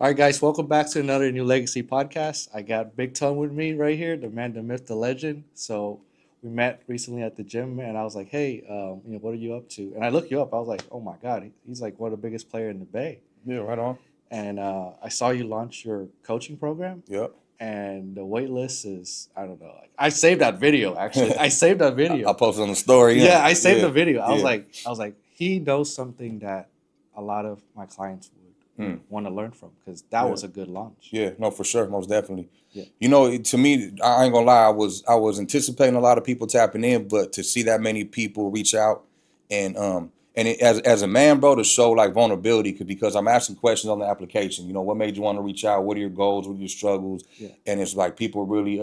All right, guys, welcome back to another New Legacy podcast. I got Big Tone with me right here, the man, the myth, the legend. So we met recently at the gym, and I was like, "Hey, what are you up to?" And I looked you up. I was like, "Oh my God, he's like one of the biggest player in the Bay." Yeah, right on. And I saw you launch your coaching program, Yep. and the wait list is I don't know. Like, I saved that video actually. I saved that video. I posted on the story. Yeah, I saved the video. Yeah. I was like, he knows something that a lot of my clients would Mm. want to learn from because that Yeah. was a good launch. Yeah, no, for sure, most definitely. Yeah. You know, to me, I ain't gonna lie, I was anticipating a lot of people tapping in, but to see that many people reach out and as a man, bro, to show like vulnerability, because I'm asking questions on the application. You know, what made you want to reach out? What are your goals? What are your struggles? Yeah. And it's like people really,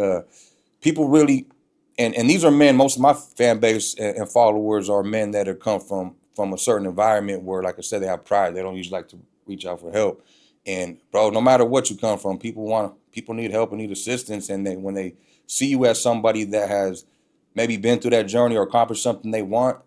and these are men. Most of my fan base and followers are men that have come from a certain environment where, like I said, they have pride. They don't usually like to reach out for help. And bro, no matter what you come from, people need help and need assistance. And when they see you as somebody that has maybe been through that journey or accomplished something they want,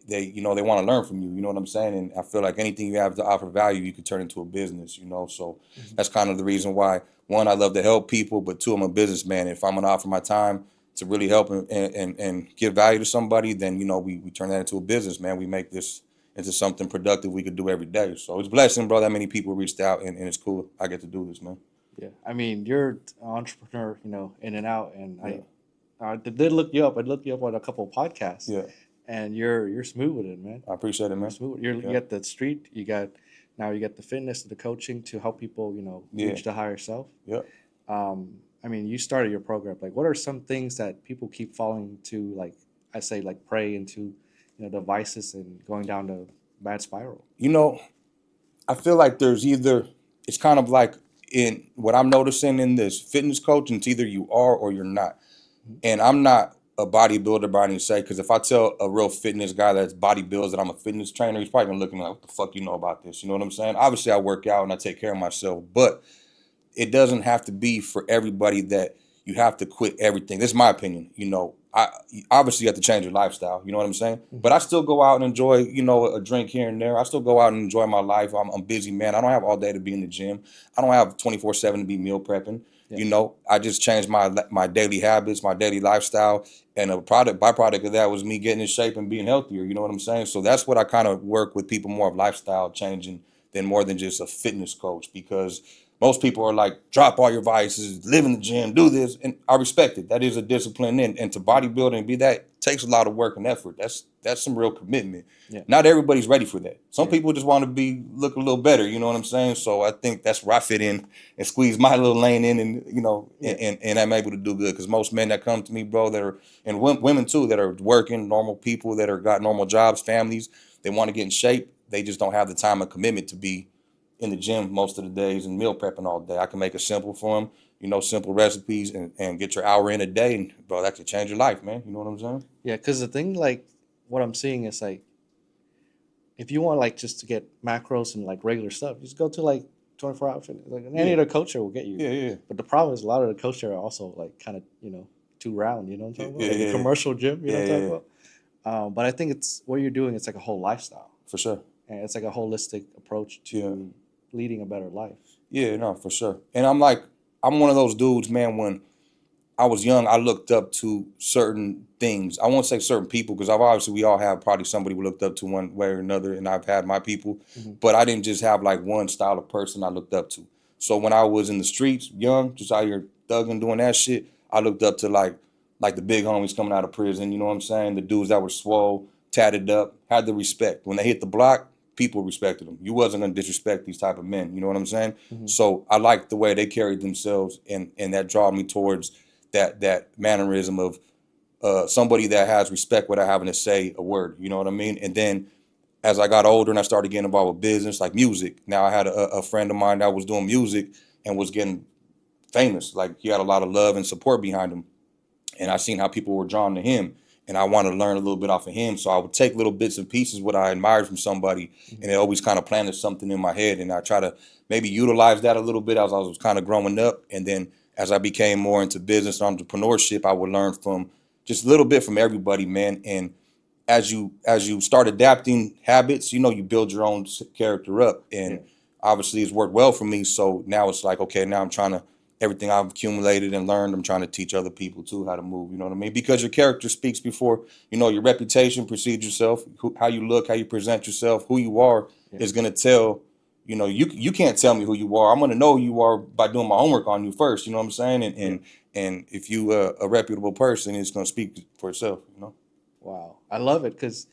they want to learn from you. You know what I'm saying? And I feel like anything you have to offer value, you could turn into a business. So that's kind of the reason why, one, I love to help people, but two, I'm a businessman. If I'm gonna offer my time to really help and give value to somebody, then we turn that into a business, man. We make this into something productive we could do every day. So it's a blessing, bro, that many people reached out, and it's cool. I get to do this, man. Yeah, I mean, you're an entrepreneur, in and out, and Yeah. I did look you up. I looked you up on a couple of podcasts, Yeah, and you're smooth with it, man. I appreciate it, You're man. smooth. You Yeah. got the street. You got the fitness, the coaching to help people, Yeah. reach the higher self. Yeah. I mean, you started your program. Like, what are some things that people keep falling to? Like, I say, like, prey into, the vices and going down the bad spiral. You know, I feel like it's kind of like in what I'm noticing in this fitness coaching, it's either you are or you're not. Mhm. And I'm not a bodybuilder by any say, because if I tell a real fitness guy that's bodybuilds that I'm a fitness trainer, he's probably gonna look at me like, what the fuck you know about this? You know what I'm saying? Obviously, I work out and I take care of myself, but it doesn't have to be for everybody that you have to quit everything. This is my opinion. Obviously you have to change your lifestyle. You know what I'm saying? Mhm. But I still go out and enjoy, a drink here and there. I still go out and enjoy my life. I'm busy, man. I don't have all day to be in the gym. I don't have 24/7 to be meal prepping. Yeah. I just changed my daily habits, my daily lifestyle, and a byproduct of that was me getting in shape and being healthier. You know what I'm saying? So that's what I kind of work with people more of lifestyle changing than more than just a fitness coach, because most people are like, drop all your vices, live in the gym, do this. And I respect it. That is a discipline. And to bodybuild and be that takes a lot of work and effort. That's some real commitment. Yeah. Not everybody's ready for that. Some Yeah. people just want to look a little better. You know what I'm saying? So I think that's where I fit in and squeeze my little lane in, and Yeah. and I'm able to do good. Because most men that come to me, bro, that are, and women too, that are working, normal people that are got normal jobs, families, they want to get in shape. They just don't have the time and commitment to be in the gym most of the days and meal prepping all day. I can make it simple for them, simple recipes, and get your hour in a day. And, bro, that could change your life, man. You know what I'm saying? Yeah, because the thing, like, what I'm seeing is like, if you want like just to get macros and like regular stuff, just go to like 24-hour fitness. Like any Yeah. other coacher will get you. Yeah, yeah. But the problem is a lot of the coaches are also like kind of too round. You know what I'm talking about? Yeah, Like a yeah. commercial gym. You know Yeah, what I'm yeah, talking about? But I think it's what you're doing. It's like a whole lifestyle, For sure. and it's like a holistic approach to Yeah. leading a better life. Yeah, no, for sure. And I'm one of those dudes, man. When I was young, I looked up to certain things. I won't say certain people, because we all have probably somebody we looked up to one way or another, and I've had my people. Mhm. But I didn't just have like one style of person I looked up to. So when I was in the streets, young, just out here thugging, doing that shit, I looked up to like the big homies coming out of prison. You know what I'm saying? The dudes that were swole, tatted up, had the respect. When they hit the block, people respected them. You wasn't gonna disrespect these type of men. You know what I'm saying? Mhm. So I liked the way they carried themselves, and that draw me towards that mannerism of somebody that has respect without having to say a word. You know what I mean? And then as I got older and I started getting involved with business, like music. Now I had a friend of mine that was doing music and was getting famous. Like, he had a lot of love and support behind him, and I seen how people were drawn to him. And I wanted to learn a little bit off of him. So I would take little bits and pieces what I admired from somebody, Mhm. and it always kind of planted something in my head. And I try to maybe utilize that a little bit as I was kind of growing up. And then as I became more into business and entrepreneurship, I would learn from just a little bit from everybody, man. And as you start adapting habits, you build your own character up. And Yeah. obviously it's worked well for me. So now it's like, okay, now I'm trying to, everything I've accumulated and learned, I'm trying to teach other people too how to move. You know what I mean? Because your character speaks before, your reputation precedes yourself. How you look, how you present yourself, who you are Yeah. is going to tell, you can't tell me who you are. I'm going to know who you are by doing my homework on you first. You know what I'm saying? And if you a reputable person, it's going to speak for itself. Wow. I love it because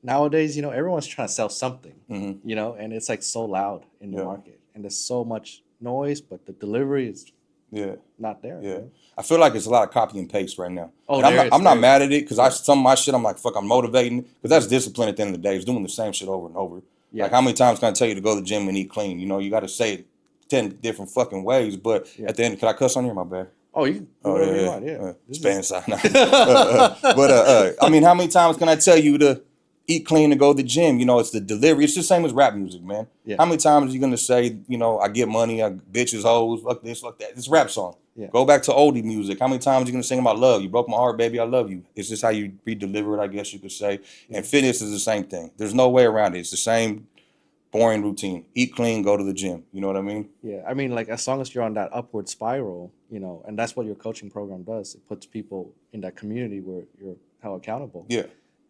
nowadays, everyone's trying to sell something, Mm-hmm. and it's like so loud in the Yeah. market and there's so much noise, but the delivery is Yeah. not there. Yeah. I feel like it's a lot of copy and paste right now. Oh, And there is. I'm not There mad is. at it because some of my shit, I'm like, fuck, I'm motivating because that's discipline at the end of the day. It's doing the same shit over and over. Yeah. Like, how many times can I tell you to go to the gym and eat clean? You got to say it 10 different fucking ways. But Yeah. at the end, can I cuss on here? My bad. Oh, you can do whatever you want. Yeah. Spanish side. I mean, how many times can I tell you to eat clean and go to the gym? It's the delivery. It's the same as rap music, man. Yeah. How many times are you gonna say, I get money, I bitches, hoes, fuck this, fuck that? It's a rap song. Yeah. Go back to oldie music. How many times are you gonna sing about love? You broke my heart, baby, I love you. It's just how you re-deliver it, I guess you could say. And fitness is the same thing. There's no way around it. It's the same boring routine. Eat clean, go to the gym. You know what I mean? Yeah. I mean, like, as long as you're on that upward spiral, and that's what your coaching program does. It puts people in that community where you're held accountable. Yeah.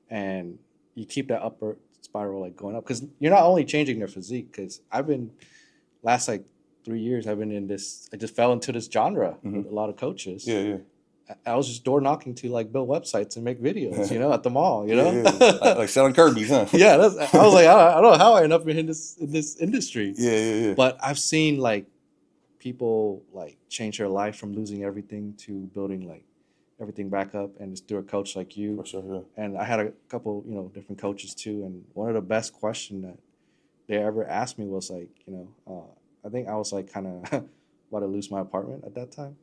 And you keep that upward spiral like going up because you're not only changing their physique. Because last like 3 years, I've been in this. I just fell into this genre with a lot of coaches. Yeah, yeah. I was just door knocking to like build websites and make videos, at the mall, Yeah. Like selling Kirby's, huh? Yeah, I was like, I don't know how I ended up in this industry. Yeah, yeah, yeah. But I've seen like people like change their life from losing everything to building like everything back up, and it's through a coach like you. For sure, yeah. And I had a couple, different coaches too. And one of the best questions that they ever asked me was like, I think I was like kind of about to lose my apartment at that time.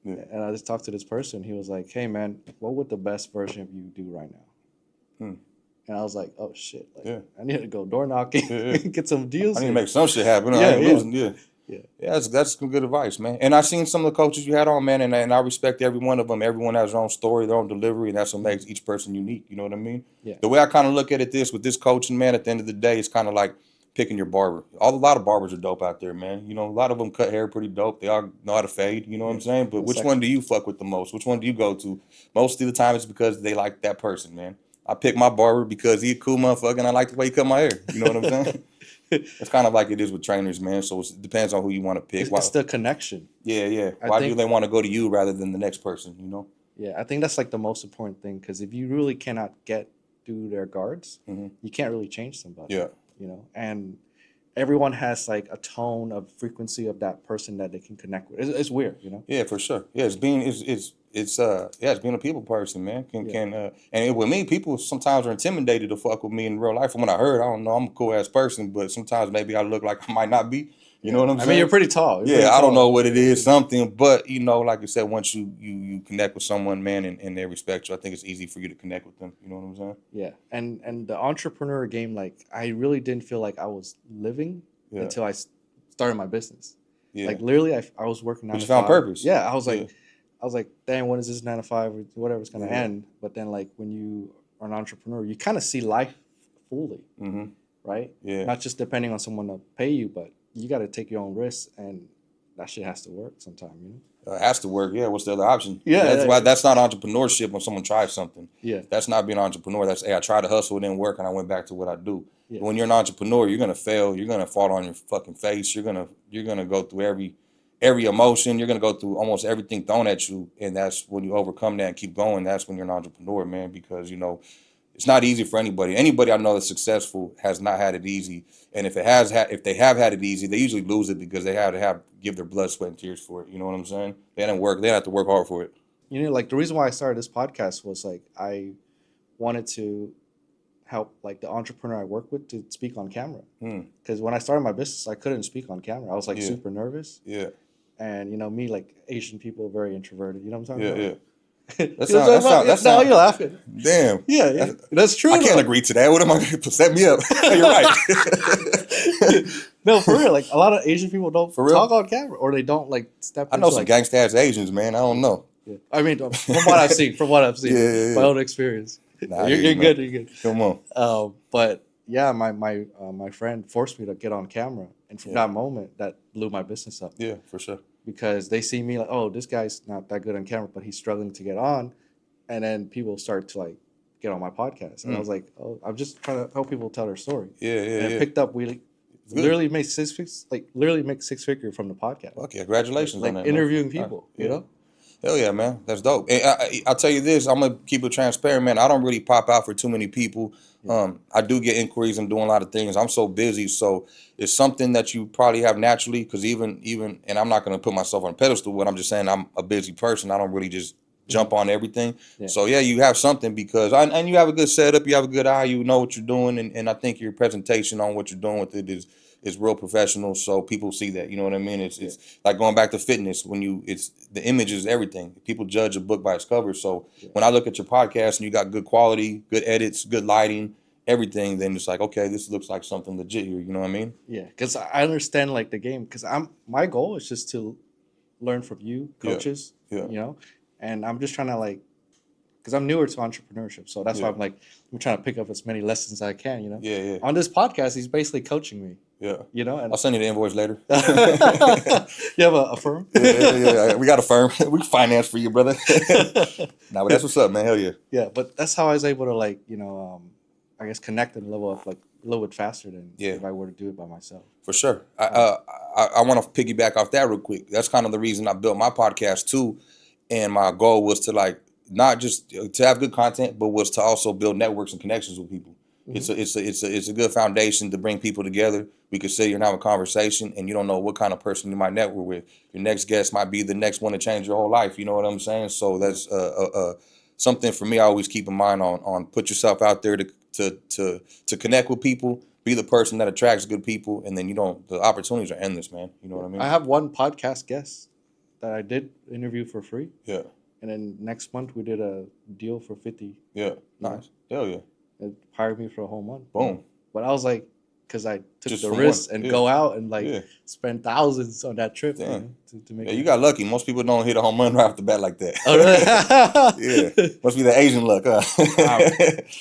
Yeah. And I just talked to this person. He was like, hey, man, what would the best version of you do right now? And I was like, oh, shit. Like, Yeah. I need to go door knocking, get some deals. I need to make some shit happen. Yeah, I ain't yeah. losing. Yeah. Yeah. Yeah, that's some good advice, man. And I seen some of the coaches you had on, man, and I respect every one of them. Everyone has their own story, their own delivery, and that's what makes each person unique. You know what I mean? Yeah. The way I kind of look at it with this coaching, man, at the end of the day, it's kind of like picking your barber. A lot of barbers are dope out there, man. A lot of them cut hair pretty dope. They all know how to fade. You know what I'm saying? But which one do you fuck with the most? Which one do you go to? Most of the time, it's because they like that person, man. I pick my barber because he a cool motherfucker, and I like the way he cut my hair. You know what I'm saying? It's kind of like it is with trainers, man. So it depends on who you want to pick. It's the connection. Yeah, yeah. Why do they want to go to you rather than the next person, Yeah, I think that's like the most important thing, because if you really cannot get through their guards, you can't really change somebody. Yeah. And everyone has like a tone of frequency of that person that they can connect with. It's weird, Yeah, for sure. Yeah, it's being a people person, man. With me, people sometimes are intimidated to fuck with me in real life. From what I heard, I don't know, I'm a cool ass person, but sometimes maybe I look like I might not be. You know what I'm saying? I mean, you're pretty tall. I don't know what it is, something, but like I said, once you connect with someone, man, and they respect you, I think it's easy for you to connect with them. You know what I'm saying? Yeah, and the entrepreneur game, like, I really didn't feel like I was living until I started my business. Yeah. Like, literally, I was working 9 But to you found 5. purpose. Yeah, I was like, damn, when is this 9 to 5 or whatever's gonna end? But then, like, when you are an entrepreneur, you kind of see life fully, right? Yeah. Not just depending on someone to pay you, but you got to take your own risks, and that shit has to work sometime, It has to work. Yeah. What's the other option? Yeah, That's why that's not entrepreneurship when someone tries something. Yeah. That's not being an entrepreneur. That's, hey, I tried to hustle, it didn't work, and I went back to what I do. Yeah. But when you're an entrepreneur, you're gonna fail. You're gonna fall on your fucking face. You're gonna go through every emotion. You're gonna go through almost everything thrown at you, and that's when you overcome that and keep going. That's when you're an entrepreneur, man. Because it's not easy for anybody. Anybody I know that's successful has not had it easy. And if they have had it easy, they usually lose it because they have to give their blood, sweat, and tears for it. You know what I'm saying? They didn't work. They have to work hard for it. Like, the reason why I started this podcast was like I wanted to help like the entrepreneur I work with to speak on camera. Because when I started my business, I couldn't speak on camera. I was like super nervous. Yeah. And me, like, Asian people are very introverted. You know what I'm talking Yeah, about? yeah. That You're laughing. Damn. Yeah, that's true. I can't agree to that. What am I going to set me up? You're right. No, for real. Like, a lot of Asian people don't For real? talk on camera, or they don't like step. I know into, some like, gangsta ass Asians, man. I don't know. Yeah. I mean, from what I've seen, Yeah. my own experience. Nah, you're man. good. You're good. Come on. But yeah, my friend forced me to get on camera, and from Yeah, that moment, that blew my business up yeah, for sure. because they see me like, oh, this guy's not that good on camera, but he's struggling to get on, and then people start to like get on my podcast, and I Mm. was like, oh, I'm just trying to help people tell their story, Yeah, yeah, and it yeah. picked up. We It's good. literally made literally make six figure from the podcast, Okay, congratulations on like that, man. interviewing Nice. people, you Yeah. know. Hell yeah, man. That's dope. And I'll tell you this, I'm gonna keep it transparent, man. I don't really pop out for too many people. Yeah, I do get inquiries and doing a lot of things. I'm so busy, so it's something that you probably have naturally. Because even, and I'm not gonna put myself on a pedestal. But I'm just saying I'm a busy person. I don't really just mhm, jump on everything. yeah, So yeah, you have something because and you have a good setup. You have a good eye. You know what you're doing, and I think your presentation on what you're doing with it is real professional. So people see that. You know what I mean? yeah, It's like going back to fitness when it's the image is everything. People judge a book by its cover. So yeah. when I look at your podcast and you got good quality, good edits, good lighting, everything, then it's like, okay, this looks like something legit here. You know what I mean? Yeah, because I understand like the game. Because I'm my goal is just to learn from you, Yeah, coaches, yeah, you know, and I'm just trying to like because I'm newer to entrepreneurship, so that's why yeah, I'm trying to pick up as many lessons as I can, you know. yeah, yeah, On this podcast, he's basically coaching me, yeah. you know, I'll and send you the invoice later. you have a firm. Yeah. We got a firm. We finance for you, brother. Nah, but that's what's up, man. Hell yeah. Yeah, but that's how I was able to like I guess connect and level up like a little bit faster than Yeah. if I were to do it by myself. For sure. Um, I want to piggyback off that real quick. That's kind of the reason I built my podcast too. And my goal was to like not just to have good content, but was to also build networks and connections with people. mhm. It's a good foundation to bring people together. We could sit here and have a conversation, and you don't know what kind of person you might network with. Your next guest might be the next one to change your whole life. You know what I'm saying? So Yeah, that's something for me. I always keep in mind on put yourself out there to connect with people. Be the person that attracts good people, and then you don't. The opportunities are endless, man. You know yeah. what I I mean? have one podcast guest that I did interview for free, Yeah, and then next month we did a deal for 50. yeah. You know, Nice. Hell yeah. it hired me for a whole month. You know, Boom. but I was like, because I took Just the from one. risk and Yeah, go out and like yeah. spend thousands on that trip, Damn. to make Yeah, it you got happen. lucky. Most people don't hit a home run right off the bat like that. Oh, Yeah, really? must be the Asian luck, huh? um,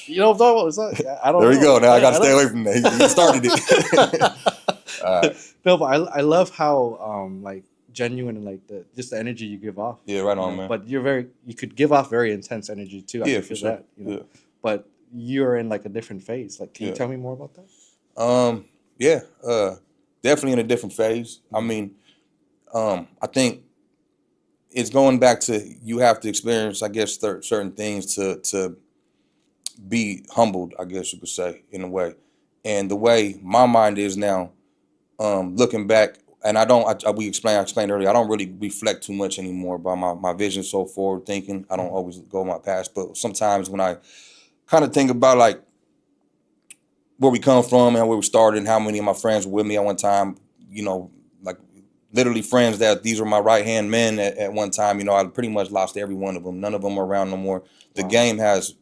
you know what I'm talking about? I don't There we know. go. Now I got to I stay don't. away from that. You started it. All right. No, but I love how like genuine and like the just the energy you give off, Yeah, right you on, know. man. But you could give off very intense energy too. I Yeah, can for feel sure. that, you know. Yeah, But you're in like a different phase. Like, can you yeah. tell me more about that? Yeah. Definitely in a different phase. I Mm-hmm. mean, I think it's going back to you have to experience, I guess, certain things to be humbled. I guess you could say in a way. And the way my mind is now, looking back, and I explained earlier, I don't really reflect too much anymore about my vision so forward thinking. I don't Mm-hmm. always go my past, but sometimes when I kind of think about like where we come from and where we started and how many of my friends were with me at one time, like literally friends that these were my right hand men at one time, I pretty much lost every one of them. None of them are around no more. The Wow. game has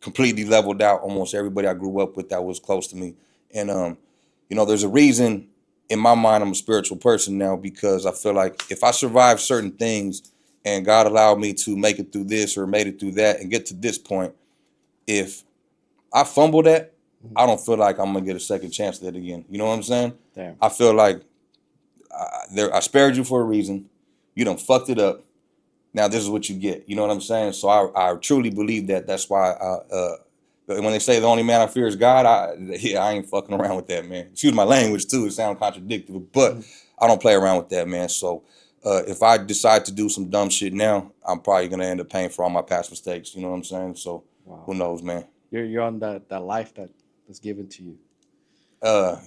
completely leveled out almost everybody I grew up with that was close to me. And there's a reason in my mind I'm a spiritual person now because I feel like if I survive certain things and God allowed me to make it through this or made it through that and get to this point, if I fumble that, Mhm. I don't feel like I'm gonna get a second chance at it again. You know what I'm saying? Damn. I feel like I spared you for a reason. You done fucked it up. Now this is what you get. You know what I'm saying? So I truly believe that. That's why when they say the only man I fear is God, I ain't fucking around with that, man. Excuse my language too. It sounds contradictory, but Mhm. I don't play around with that, man. So if I decide to do some dumb shit now, I'm probably gonna end up paying for all my past mistakes. You know what I'm saying? So Wow. who knows, man? You're on that life that's given to you. The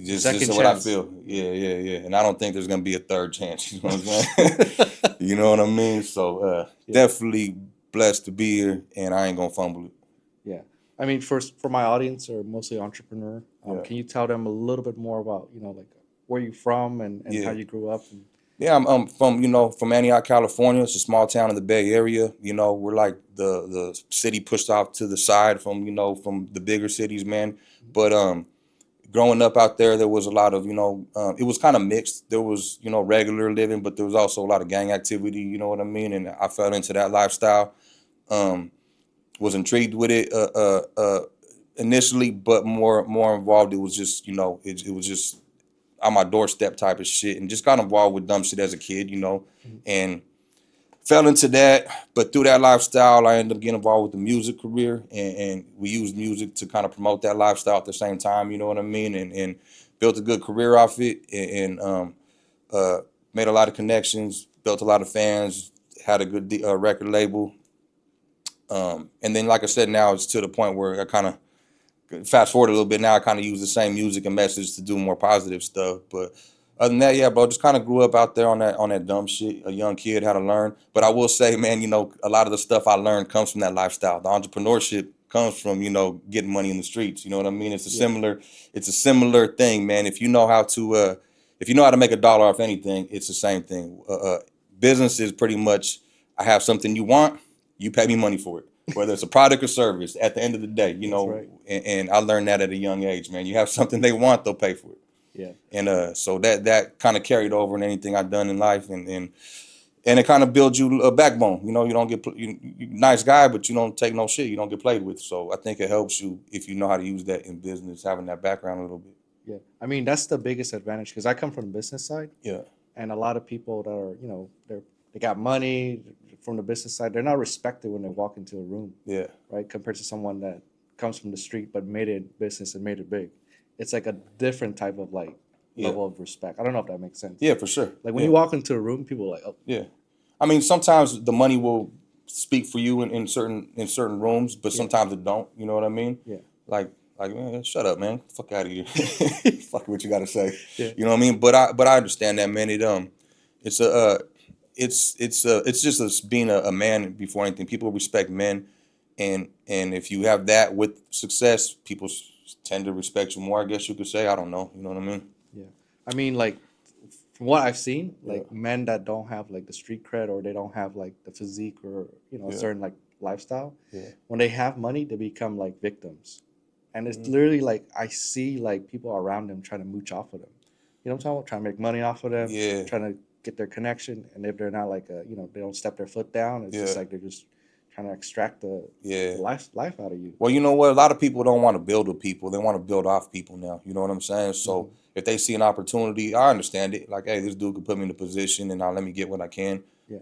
Just second what I chance. feel. Yeah. And I don't think there's gonna be a third chance. You know what I'm saying? You know what I mean? So Yeah. definitely blessed to be here, and I ain't gonna fumble it. Yeah. I mean, for my audience are mostly entrepreneur. Yeah, Can you tell them a little bit more about like where you from and how yeah, you grew up? And yeah. I'm from Antioch, California. It's a small town in the Bay Area. We're like the city pushed off to the side from from the bigger cities, man. But growing up out there, there was a lot of it was kind of mixed. There was regular living, but there was also a lot of gang activity. You know what I mean? And I fell into that lifestyle. Um, was intrigued with it. initially, but more involved. It was just, it was just on my doorstep type of shit, and just got involved with dumb shit as a kid, Mhm. and fell into that. But through that lifestyle, I ended up getting involved with the music career, and we used music to kind of promote that lifestyle at the same time. You know what I mean? And built a good career off it, and uh, made a lot of connections, built a lot of fans, had a good record label. And then, like I said, now it's to the point where I kind of fast forward a little bit. Now I kind of use the same music and message to do more positive stuff. But other than that, yeah, bro, just kind of grew up out there on that dumb shit. A young kid had to learn. But I will say, man, a lot of the stuff I learned comes from that lifestyle. The entrepreneurship comes from getting money in the streets. You know what I mean? Yeah, It's a similar thing, man. If you know how to make a dollar off anything, it's the same thing. Business is pretty much, I have something you want, you pay me money for it, whether it's a product or service. At the end of the day, that's right. and I learned that at a young age, man. You have something they want, they'll pay for it. Yeah, And so that kind of carried over in anything I've done in life, and it kind of builds you a backbone. You don't get you nice guy, but you don't take no shit. You don't get played with. So I think it helps you if you know how to use that in business, having that background a little bit. yeah. I mean, that's the biggest advantage because I come from the business side, Yeah, and a lot of people that are, they got money from the business side. They're not respected when they walk into a room, yeah, right? Compared to someone that comes from the street but made it business and made it big. It's like a different type of like yeah, level of respect. I don't know if that makes sense. yeah, for sure. Like when Yeah, you walk into a room, people are like, oh, yeah. I mean, sometimes the money will speak for you in certain rooms, but yeah, sometimes it don't. You know what I mean? yeah, Like man, shut up, man. Fuck out of here. Fuck what you got to say. yeah, You know what I mean? But I understand that, man. It's a it's just being a man before anything. People respect men, and if you have that with success, people tend to respect you more. I guess you could say. I don't know. You know what I mean? yeah. I mean, like from what I've seen, Yeah, like men that don't have like the street cred or they don't have like the physique or a yeah, certain like lifestyle, yeah. when they have money, they become like victims. And it's Mhm. literally like I see like people around them trying to mooch off of them. You know what I'm talking about? Trying to make money off of them, Yeah, trying to get their connection. And if they're not like they don't step their foot down, it's just yeah, like they're just trying to extract the yeah. life out of you. Well, you know what? A lot of people don't want to build with people. They want to build off people now. You know what I'm saying? So Hmm. if they see an opportunity, I understand it. Like, hey, this dude could put me in a position, and now let me get what I can. Yeah,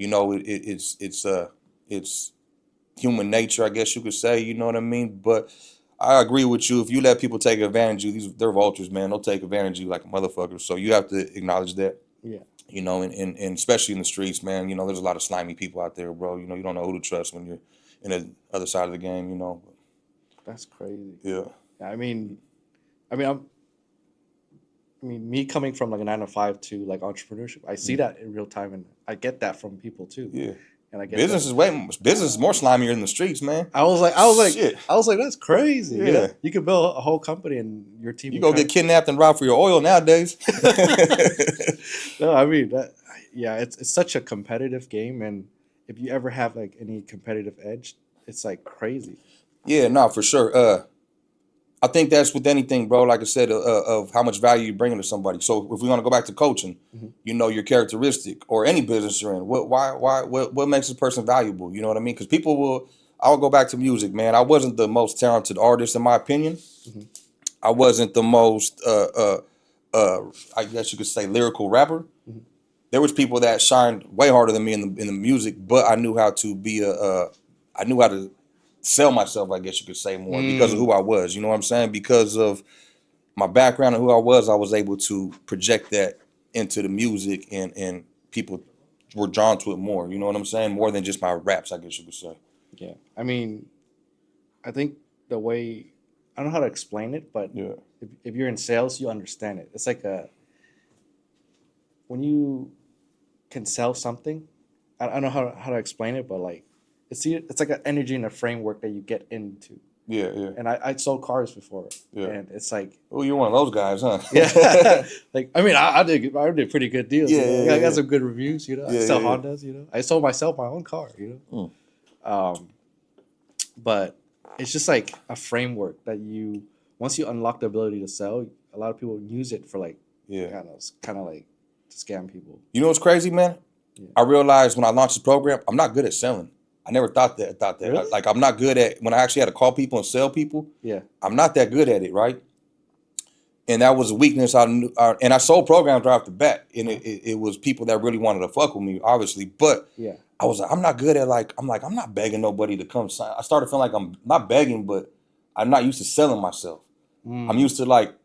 It's human nature, I guess you could say. You know what I mean? But I agree with you. If you let people take advantage of you, they're vultures, man. They'll take advantage of you like a motherfucker. So you have to acknowledge that. yeah, And especially in the streets, man. There's a lot of slimy people out there, bro. You don't know who to trust when you're in the other side of the game. that's crazy. Yeah. I mean, I mean, me coming from like a 9 to 5 to like entrepreneurship, I see Mm. that in real time, and I get that from people too, Yeah. and I get that. Business is more slimier than the streets, man. I Shit. was like, that's crazy. Yeah. You could build a whole company, and your team You will go try. get kidnapped and robbed for your oil nowadays. No, I mean that. Yeah, it's such a competitive game, and if you ever have like any competitive edge, it's like crazy. Yeah, no, for sure. I think that's with anything, bro. Like I said, of how much value you bringing to somebody. So if we want to go back to coaching, Hmm. your characteristic or any business you're in, what makes a person valuable? You know what I mean? Because people will. I'll go back to music, man. I wasn't the most talented artist, in my opinion. Hmm. I wasn't the most, I guess you could say, lyrical rapper. Hmm. There was people that shined way harder than me in the music, but I knew how to I knew how to sell myself, I guess you could say, more because of Mm, who I was. You know what I'm saying? Because of my background and who I was able to project that into the music, and people were drawn to it more. You know what I'm saying? More than just my raps, I guess you could say. yeah, I mean, I think the way I don't know how to explain it, but Yeah. if you're in sales, you understand it. It's like a when you can sell something. I don't know how to explain it, but like it's like an energy and a framework that you get into. Yeah, yeah, And I sold cars before, yeah. and it's like Oh, you're one of those guys, huh? yeah, like I mean I did pretty good deals. Yeah, I yeah, got yeah, some good reviews. I yeah, sell yeah, yeah. Hondas. I sold myself my own car. Mm. Um, but it's just like a framework that you once you unlock the ability to sell, a lot of people use it for like Yeah. kind of like to scam people. You know what's crazy, man? Yeah. I realized when I launched the program, I'm not good at selling. I never thought that. Really? Like I'm not good at when I actually had to call people and sell people. Yeah. I'm not that good at it, right? And that was a weakness. I knew, and I sold programs right off the bat, and it was people that really wanted to fuck with me, obviously. But Yeah. I was like, I'm not good at I'm not begging nobody to come sign. I started feeling like I'm not begging, but I'm not used to selling myself. I'm Mm. used to like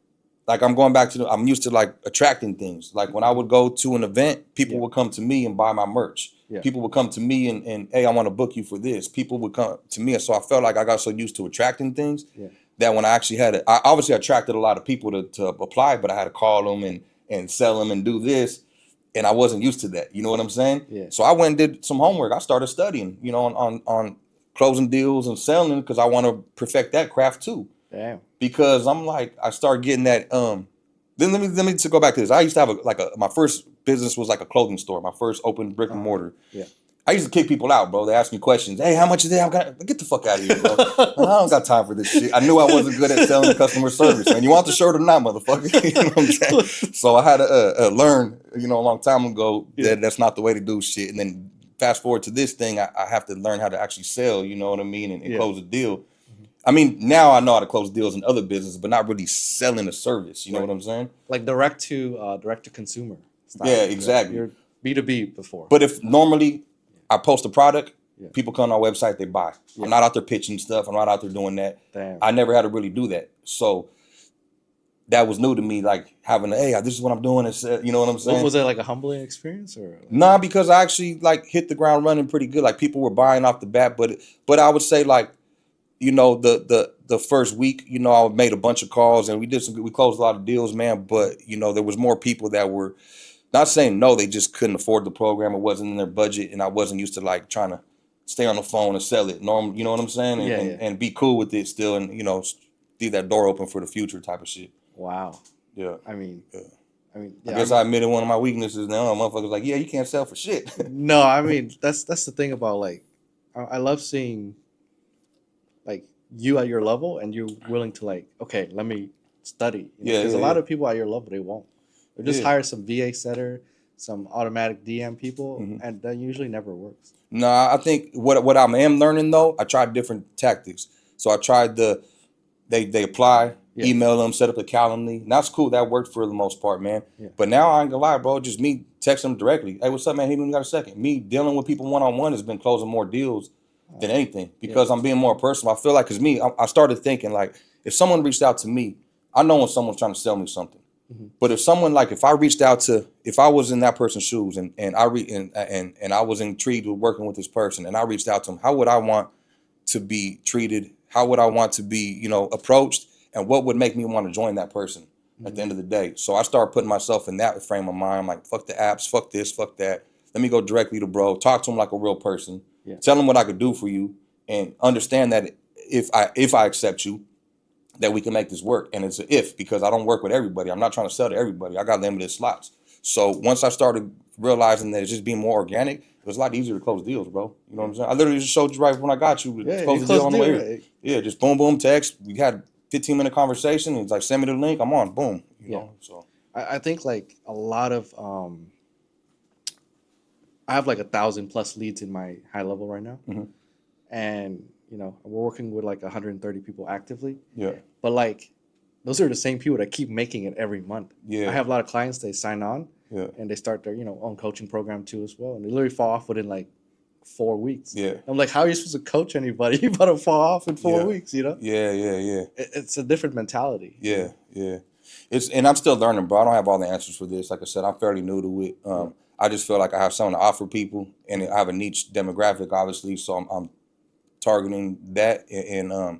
I'm going back to I'm used to like attracting things. Like when I would go to an event, people Yeah. would come to me and buy my merch. Yeah. People would come to me and hey, I want to book you for this. People would come to me, and so I felt like I got so used to attracting things Yeah. that when I actually had it, I obviously attracted a lot of people to apply, but I had to call them and sell them and do this, and I wasn't used to that. You know what I'm saying? Yeah. So I went and did some homework. I started studying, you know, on closing deals and selling because I want to perfect that craft too. Damn. Because I'm like, I started getting that. Then let me to go back to this. I used to have my first business was like a clothing store. My first open brick and mortar. Yeah. I used to kick people out, bro. They asked me questions. Hey, how much is that? Get the fuck out of here, bro. I don't got time for this shit. I knew I wasn't good at selling customer service, man. You want the shirt or not, motherfucker? You know what I'm saying? So I had to learn, you know, a long time ago that that's not the way to do shit. And then fast forward to this thing, I have to learn how to actually sell, you know what I mean, and close a deal. I mean, now I know how to close deals in other businesses, but not really selling a service. You know what I'm saying? Like direct to consumer style. Yeah, exactly. You're B2B before. But if normally I post a product, Yeah. people come on our website, they buy. Yeah. I'm not out there pitching stuff. I'm not out there doing that. Damn. I never had to really do that. So that was new to me, like having to, hey, this is what I'm doing. It's, you know what I'm saying? Was it like a humbling experience or? Nah, because I actually like hit the ground running pretty good. Like people were buying off the bat, but I would say like, you know, the first week, you know, I made a bunch of calls and we closed a lot of deals, man. But you know, there was more people that were not saying no, they just couldn't afford the program. It wasn't in their budget, and I wasn't used to like trying to stay on the phone and sell it. You know what I'm saying? And be cool with it still, and you know, leave that door open for the future type of shit. Wow. Yeah. I mean, I guess I admitted one of my weaknesses now. Motherfuckers like, yeah, you can't sell for shit. No, I mean that's the thing about like, I love seeing like you at your level and you're willing to like, okay, let me study. Because a lot of people at your level they won't. They just hire some VA setter, some automatic DM people, and that usually never works. Nah, I think what I am learning though, I tried different tactics. So I tried they apply, email them, set up a Calendly. And that's cool. That worked for the most part, man. Yeah. But now I ain't gonna lie, bro. Just me texting them directly. Hey, what's up, man? Hey, when you got a second? Me dealing with people one-on-one has been closing more deals than anything because I'm being more personal. I feel like, cause me, I started thinking like, if someone reached out to me, I know when someone's trying to sell me something. But if someone like if I was in that person's shoes and I was intrigued with working with this person and I reached out to him, how would I want to be treated? How would I want to be, you know, approached? And what would make me want to join that person at the end of the day? So I started putting myself in that frame of mind. I'm like, fuck the apps, fuck this, fuck that. Let me go directly to bro, talk to him like a real person, tell him what I could do for you, and understand that if I accept you, that we can make this work. And it's an if, because I don't work with everybody. I'm not trying to sell to everybody. I got limited slots. So once I started realizing that it's just being more organic, it was a lot easier to close deals, bro. You know what I'm saying? I literally just showed you right when I got you. Close the deal on the way. Right? Yeah, just boom, boom, text. We had 15-minute conversation. It's like, send me the link. I'm on. Boom. You know, so I think like a lot of I have like 1,000+ leads in my high level right now, and you know we're working with like 130 people actively. Yeah. But like, those are the same people that keep making it every month. Yeah. I have a lot of clients, they sign on, and they start their own coaching program too as well, and they literally fall off within like 4 weeks. Yeah. I'm like, how are you supposed to coach anybody? You about to fall off in 4 weeks, you know? Yeah. It's a different mentality. Yeah. And I'm still learning, bro. I don't have all the answers for this. Like I said, I'm fairly new to it. I just feel like I have something to offer people, and I have a niche demographic, obviously. So I'm targeting that, and I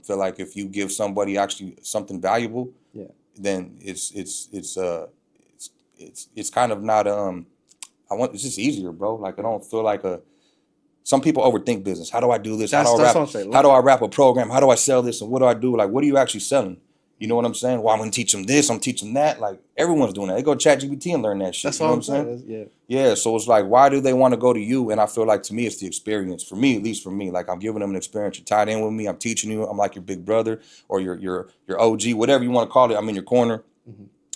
feel like if you give somebody actually something valuable, then it's kind of not it's just easier, bro. Like I don't feel like some people overthink business. How do I do this? How do I wrap a program? How do I sell this? And what do I do? Like, what are you actually selling? You know what I'm saying? Well, I'm gonna teach them this. I'm teaching that. Like everyone's doing that. They go to ChatGPT and learn that shit. That's you know what I'm saying. Yeah. So it's like, why do they want to go to you? And I feel like to me, it's the experience. For me, at least for me, like I'm giving them an experience. You're tied in with me. I'm teaching you. I'm like your big brother or your OG, whatever you want to call it. I'm in your corner.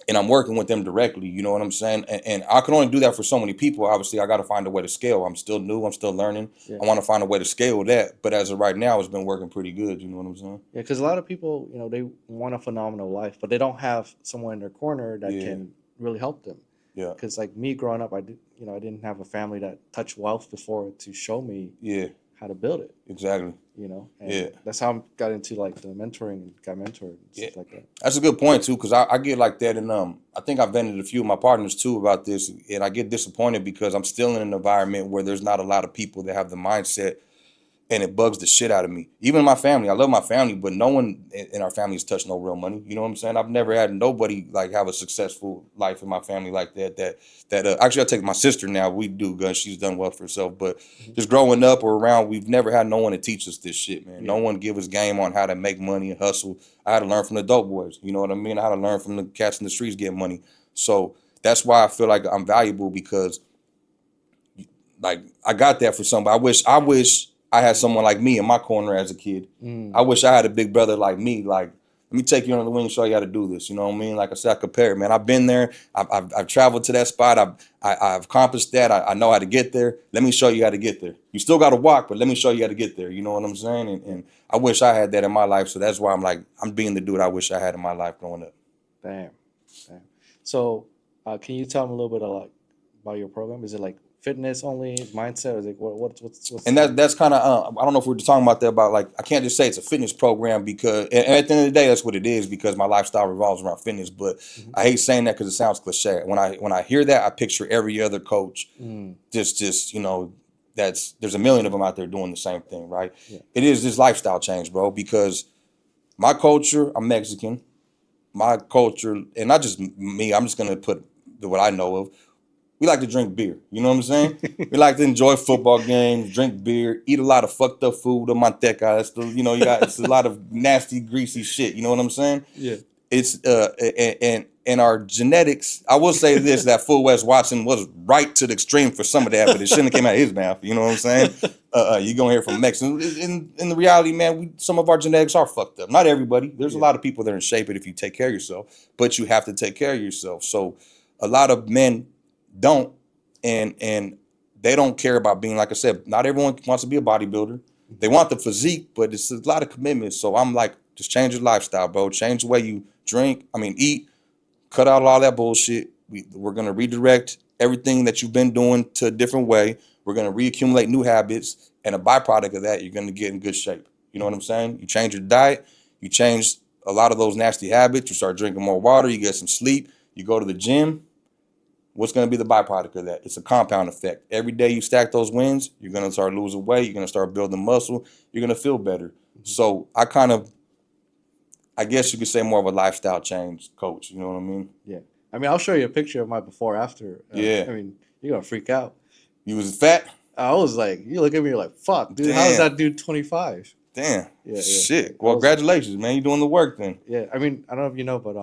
and I'm working with them directly. You know what I'm saying? And I can only do that for so many people. Obviously, I got to find a way to scale. I'm still new. I'm still learning. Yeah. I want to find a way to scale that. But as of right now, it's been working pretty good. You know what I'm saying? Yeah, because a lot of people, they want a phenomenal life, but they don't have someone in their corner that Yeah. can really help them. Yeah. Because like me growing up, I didn't have a family that touched wealth before to show me Yeah. how to build it. Exactly. And Yeah. that's how I got into like the mentoring and got mentored and Yeah. stuff like that. That's a good point too, because I get like that, and I think I've vented a few of my partners too about this, and I get disappointed because I'm still in an environment where there's not a lot of people that have the mindset, and it bugs the shit out of me. Even my family, I love my family, but no one in our family has touched no real money. You know what I'm saying? I've never had nobody like have a successful life in my family like that. Actually, I take my sister now. We do good. She's done well for herself, but just growing up or around, we've never had no one to teach us this shit, man. No one give us game on how to make money and hustle. I had to learn from the dope boys. You know what I mean? I had to learn from the cats in the streets getting money. So that's why I feel like I'm valuable, because like I got that for somebody. I wish I had someone like me in my corner as a kid. I wish I had a big brother like me. Like, let me take you under the wing and show you how to do this. You know what I mean? Like I said, I compare, man. I've been there. I've traveled to that spot. I've accomplished that. I know how to get there. Let me show you how to get there. You still got to walk, but let me show you how to get there. You know what I'm saying? And I wish I had that in my life. So that's why I'm being the dude I wish I had in my life growing up. Damn. So, can you tell me a little bit about your program? Is it like fitness only, mindset, or is it what's And that's kind of I don't know if we were talking about that, about like I can't just say it's a fitness program, because and at the end of the day that's what it is, because my lifestyle revolves around fitness. But I hate saying that because it sounds cliche. When I hear that, I picture every other coach just there's a million of them out there doing the same thing, right? Yeah. It is this lifestyle change, bro, because my culture, I'm Mexican. My culture, and not just me, I'm just gonna put what I know of. We like to drink beer. You know what I'm saying? We like to enjoy football games, drink beer, eat a lot of fucked up food, a manteca. That's it's a lot of nasty, greasy shit. You know what I'm saying? Yeah. It's and our genetics. I will say this: that Full West Watson was right to the extreme for some of that, but it shouldn't have came out of his mouth. You know what I'm saying? You gonna hear from Mexicans. In the reality, man, some of our genetics are fucked up. Not everybody. There's a lot of people that are in shape it if you take care of yourself, but you have to take care of yourself. So a lot of men don't, and they don't care about being, like I said, not everyone wants to be a bodybuilder. They want the physique, but it's a lot of commitment. So I'm like, just change your lifestyle, bro. Change the way you eat, cut out all that bullshit. We're gonna redirect everything that you've been doing to a different way. We're gonna reaccumulate new habits, and a byproduct of that, you're gonna get in good shape. You know what I'm saying? You change your diet, you change a lot of those nasty habits, you start drinking more water, you get some sleep, you go to the gym. What's going to be the byproduct of that? It's a compound effect. Every day you stack those wins, you're going to start losing weight. You're going to start building muscle. You're going to feel better. So I guess you could say more of a lifestyle change coach. You know what I mean? Yeah. I mean, I'll show you a picture of my before after. Yeah. I mean, you're gonna freak out. You was fat? I was like, you look at me, you're like, fuck, dude. How is that dude 25? Damn. Yeah. Shit. Well, congratulations, man. You're doing the work then. Yeah. I mean, I don't know if you know, but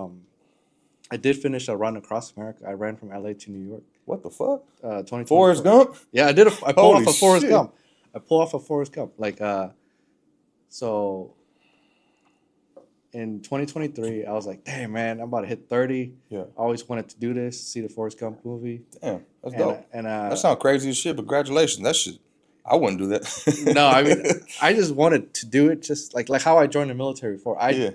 I did finish a run across America. I ran from LA to New York. What the fuck? 2024. Forrest Gump? Yeah, I did. I pulled off a Forrest shit. Gump. I pulled off a Forrest Gump. So in 2023, I was like, damn, man, I'm about to hit 30. Yeah. I always wanted to do this, see the Forrest Gump movie. Damn, that's dope. And that sounds crazy as shit, but congratulations. That shit, I wouldn't do that. No, I mean, I just wanted to do it, just like how I joined the military before. I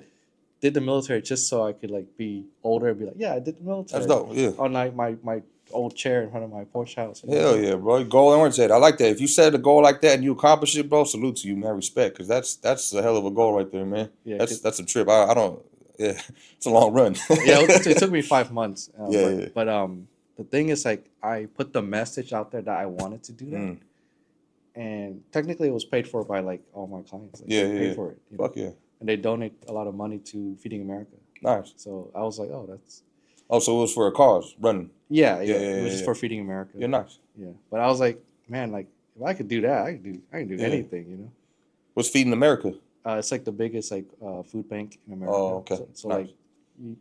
did the military just so I could like be older and be like, yeah, I did the military. That's dope. Yeah. On like my old chair in front of my porch house. Hell yeah, bro. Goal oriented. I like that. If you set a goal like that and you accomplish it, bro, salute to you, man. Respect, because that's a hell of a goal right there, man. Yeah, that's a trip. I don't. Yeah, it's a long run. Yeah, it took me 5 months. Yeah. But the thing is, like, I put the message out there that I wanted to do that, and technically it was paid for by like all my clients. Like, they paid for it. Fuck yeah. And they donate a lot of money to Feeding America. Nice. So I was like, oh, that's. Oh, so it was for a cause, running. Yeah. It was just for Feeding America. Yeah, nice. Yeah, but I was like, man, like if I could do that, I can do anything, you know. What's Feeding America? It's like the biggest like food bank in America. Oh, okay. So nice. Like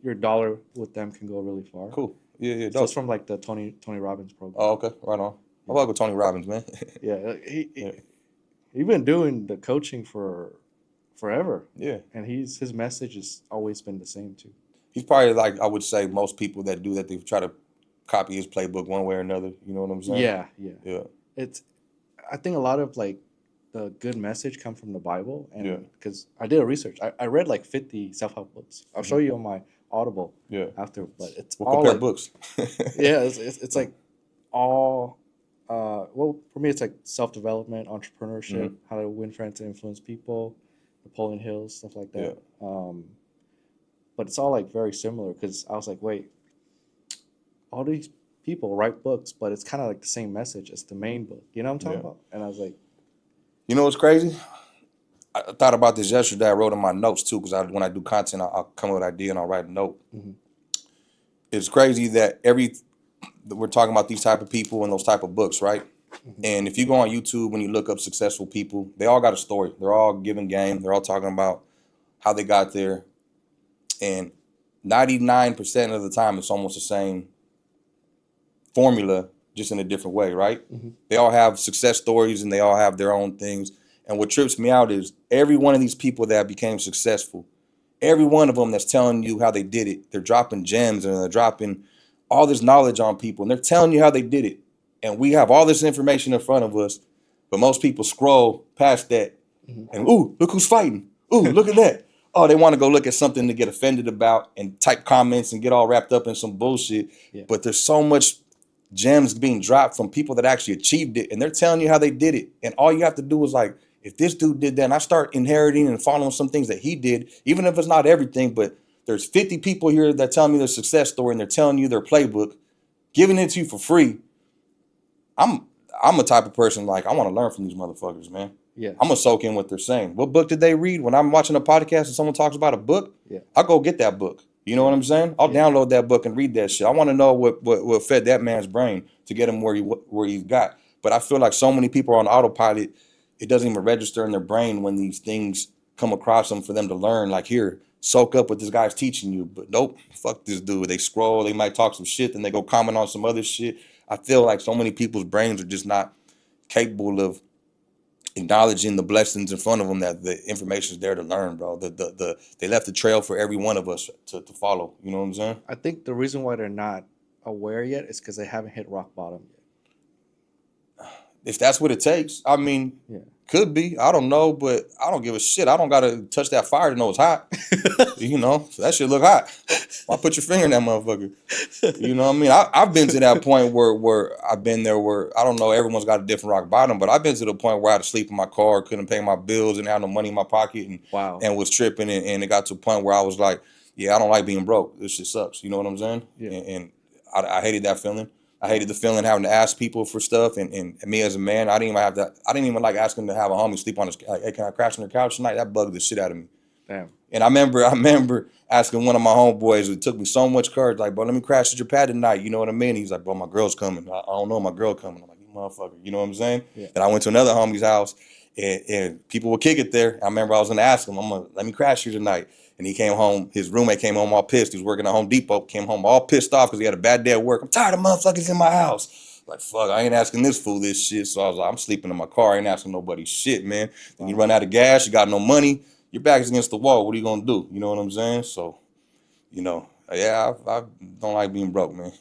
your dollar with them can go really far. Cool. Yeah. Dope. So it's from like the Tony Robbins program. Oh, okay. Right on. I like with Tony Robbins, man. Yeah, he's been doing the coaching for forever. Yeah. And his message has always been the same too. He's probably like, I would say, most people that do that, they try to copy his playbook one way or another. You know what I'm saying? Yeah, yeah. Yeah, It's I think a lot of like the good message come from the Bible, yeah, and because I did a research, I read like 50 self help books. I'll show you on my Audible yeah. after, but it's We'll all compare like books. yeah, it's like all well for me it's like self development, entrepreneurship, Hmm. how to win friends and influence people, Napoleon Hill stuff like Yeah, that. But it's all like very similar because I was like, wait, all these people write books, but it's kind of like the same message as the main book. You know what I'm talking yeah. about? And I was like, You know what's crazy? I thought about this yesterday. I wrote in my notes too, because when I do content, I'll come up with an idea and I'll write a note. mhm, It's crazy that we're talking about these type of people and those type of books, right? mhm, And if you go on YouTube and you look up successful people, they all got a story. They're all giving game. They're all talking about how they got there. And 99% of the time, it's almost the same formula, just in a different way, right? mhm, They all have success stories and they all have their own things. And what trips me out is every one of these people that became successful, every one of them that's telling you how they did it, they're dropping gems and they're dropping all this knowledge on people and they're telling you how they did it. And we have all this information in front of us, but most people scroll past that mhm. and ooh, look who's fighting. Ooh, look at that. Oh, they want to go look at something to get offended about and type comments and get all wrapped up in some bullshit. Yeah, But there's so much gems being dropped from people that actually achieved it and they're telling you how they did it. And all you have to do is like, if this dude did that and I start inheriting and following some things that he did, even if it's not everything, but there's 50 people here that tell me their success story and they're telling you their playbook, giving it to you for free. I'm I'm a type of person like I want to learn from these motherfuckers, man. yeah, I'm gonna soak in what they're saying. What book did they read? When I'm watching a podcast and someone talks about a book, yeah, I'll go get that book. You know yeah, what I'm saying? I'll yeah. download that book and read that shit. I want to know what fed that man's brain to get him where he's got. But I feel like so many people are on autopilot, it doesn't even register in their brain when these things come across them for them to learn. Like here, soak up what this guy's teaching you. But nope, fuck this dude. They scroll, they might talk some shit, then they go comment on some other shit. I feel like so many people's brains are just not capable of acknowledging the blessings in front of them that the information is there to learn, bro. They left the trail for every one of us to follow. You know what I'm saying? I think the reason why they're not aware yet is because they haven't hit rock bottom If that's what it takes, I mean, yet. could be. I don't know, but I don't give a shit. I don't gotta touch that fire to know it's hot. You know, so that shit look hot. Why put your finger in that motherfucker? You know what I mean? I've been to that point where I've been there where I don't know, everyone's got a different rock bottom, but I've been to the point where I had to sleep in my car, couldn't pay my bills, and had no money in my pocket, Wow. and was tripping, and it got to a point where I was like, yeah, I don't like being broke. This shit sucks. You know what I'm saying? Yeah. And I hated that feeling. I hated the feeling having to ask people for stuff, and me as a man, I didn't even have that. I didn't even like asking to have a homie sleep on his. Like, hey, can I crash on your couch tonight? That bugged the shit out of me. Damn. And I remember asking one of my homeboys. It took me so much courage. Like, bro, let me crash at your pad tonight. You know what I mean? He's like, bro, my girl's coming. I don't know, my girl coming. I'm like, you motherfucker. You know what I'm saying? Yeah. Then I went to another homie's house, and people would kick it there. I remember I was gonna ask him, let me crash here tonight. And he came home. His roommate came home all pissed. He was working at Home Depot. Came home all pissed off because he had a bad day at work. I'm tired of motherfuckers in my house. Like, fuck, I ain't asking this fool this shit. So I was like, I'm sleeping in my car. I ain't asking nobody shit, man. Then you Wow. run out of gas. You got no money. Your back is against the wall. What are you gonna do? You know what I'm saying? So, yeah, I don't like being broke, man.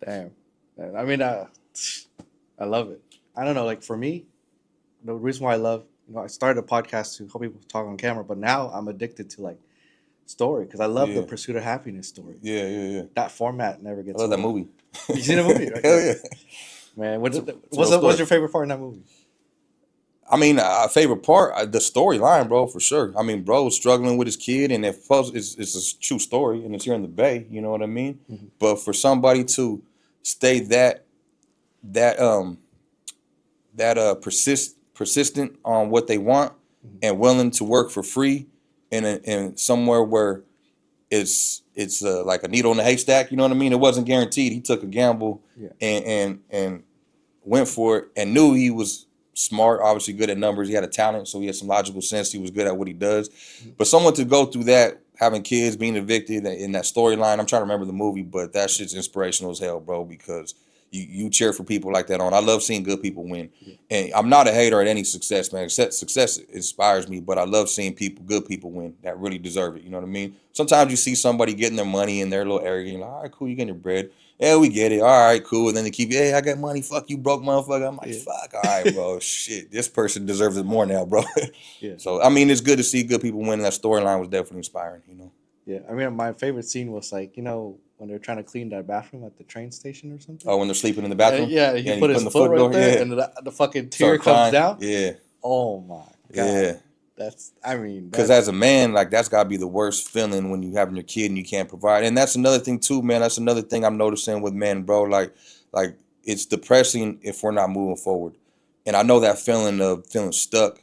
Damn. I mean, I love it. I don't know. Like for me, the reason why I love, I started a podcast to help people talk on camera, but now I'm addicted to like story because I love the Yeah, pursuit of happiness story. yeah, yeah, yeah. That format never I gets love that old. movie. You seen the movie, right? Hell Yeah. yeah. Man, It's a real what's story. your favorite part in that movie? I mean, favorite part, the storyline, bro, for sure. I mean, bro was struggling with his kid, and it's a true story, and it's here in the Bay. You know what I mean? Mhm. But for somebody to stay that persistent on what they want Mhm. and willing to work for free in somewhere where it's like a needle in a haystack. You know what I mean? It wasn't guaranteed. He took a gamble Yeah. and went for it and knew he was smart, obviously good at numbers. He had a talent, so he had some logical sense. He was good at what he does. Mhm. But someone to go through that, having kids, being evicted in that storyline, I'm trying to remember the movie, but that shit's inspirational as hell, bro, because you cheer for people like that on. I love seeing good people win. Yeah. And I'm not a hater at any success, man. Success inspires me, but I love seeing good people win that really deserve it. You know what I mean? Sometimes you see somebody getting their money and they're a little arrogant. Like, all right, cool, you getting your bread. Yeah, we get it. All right, cool. And then they keep, hey, I got money. Fuck you, broke motherfucker. I'm like, Yeah. fuck. All right, bro. Shit, this person deserves it more now, bro. Yeah. So, I mean, it's good to see good people win. That storyline was definitely inspiring, you know? Yeah. I mean, my favorite scene was like, when they're trying to clean that bathroom at the train station or something. Oh, when they're sleeping in the And bathroom? yeah, he Yeah, and put he's his putting the foot right door. there, Yeah. and the fucking tear Start comes crying. down. Yeah. Oh my god. Yeah. I mean, Because as a man, like that's got to be the worst feeling when you having your kid and you can't provide. And that's another thing too, man. That's another thing I'm noticing with men, bro. Like it's depressing if we're not moving forward. And I know that feeling of feeling stuck,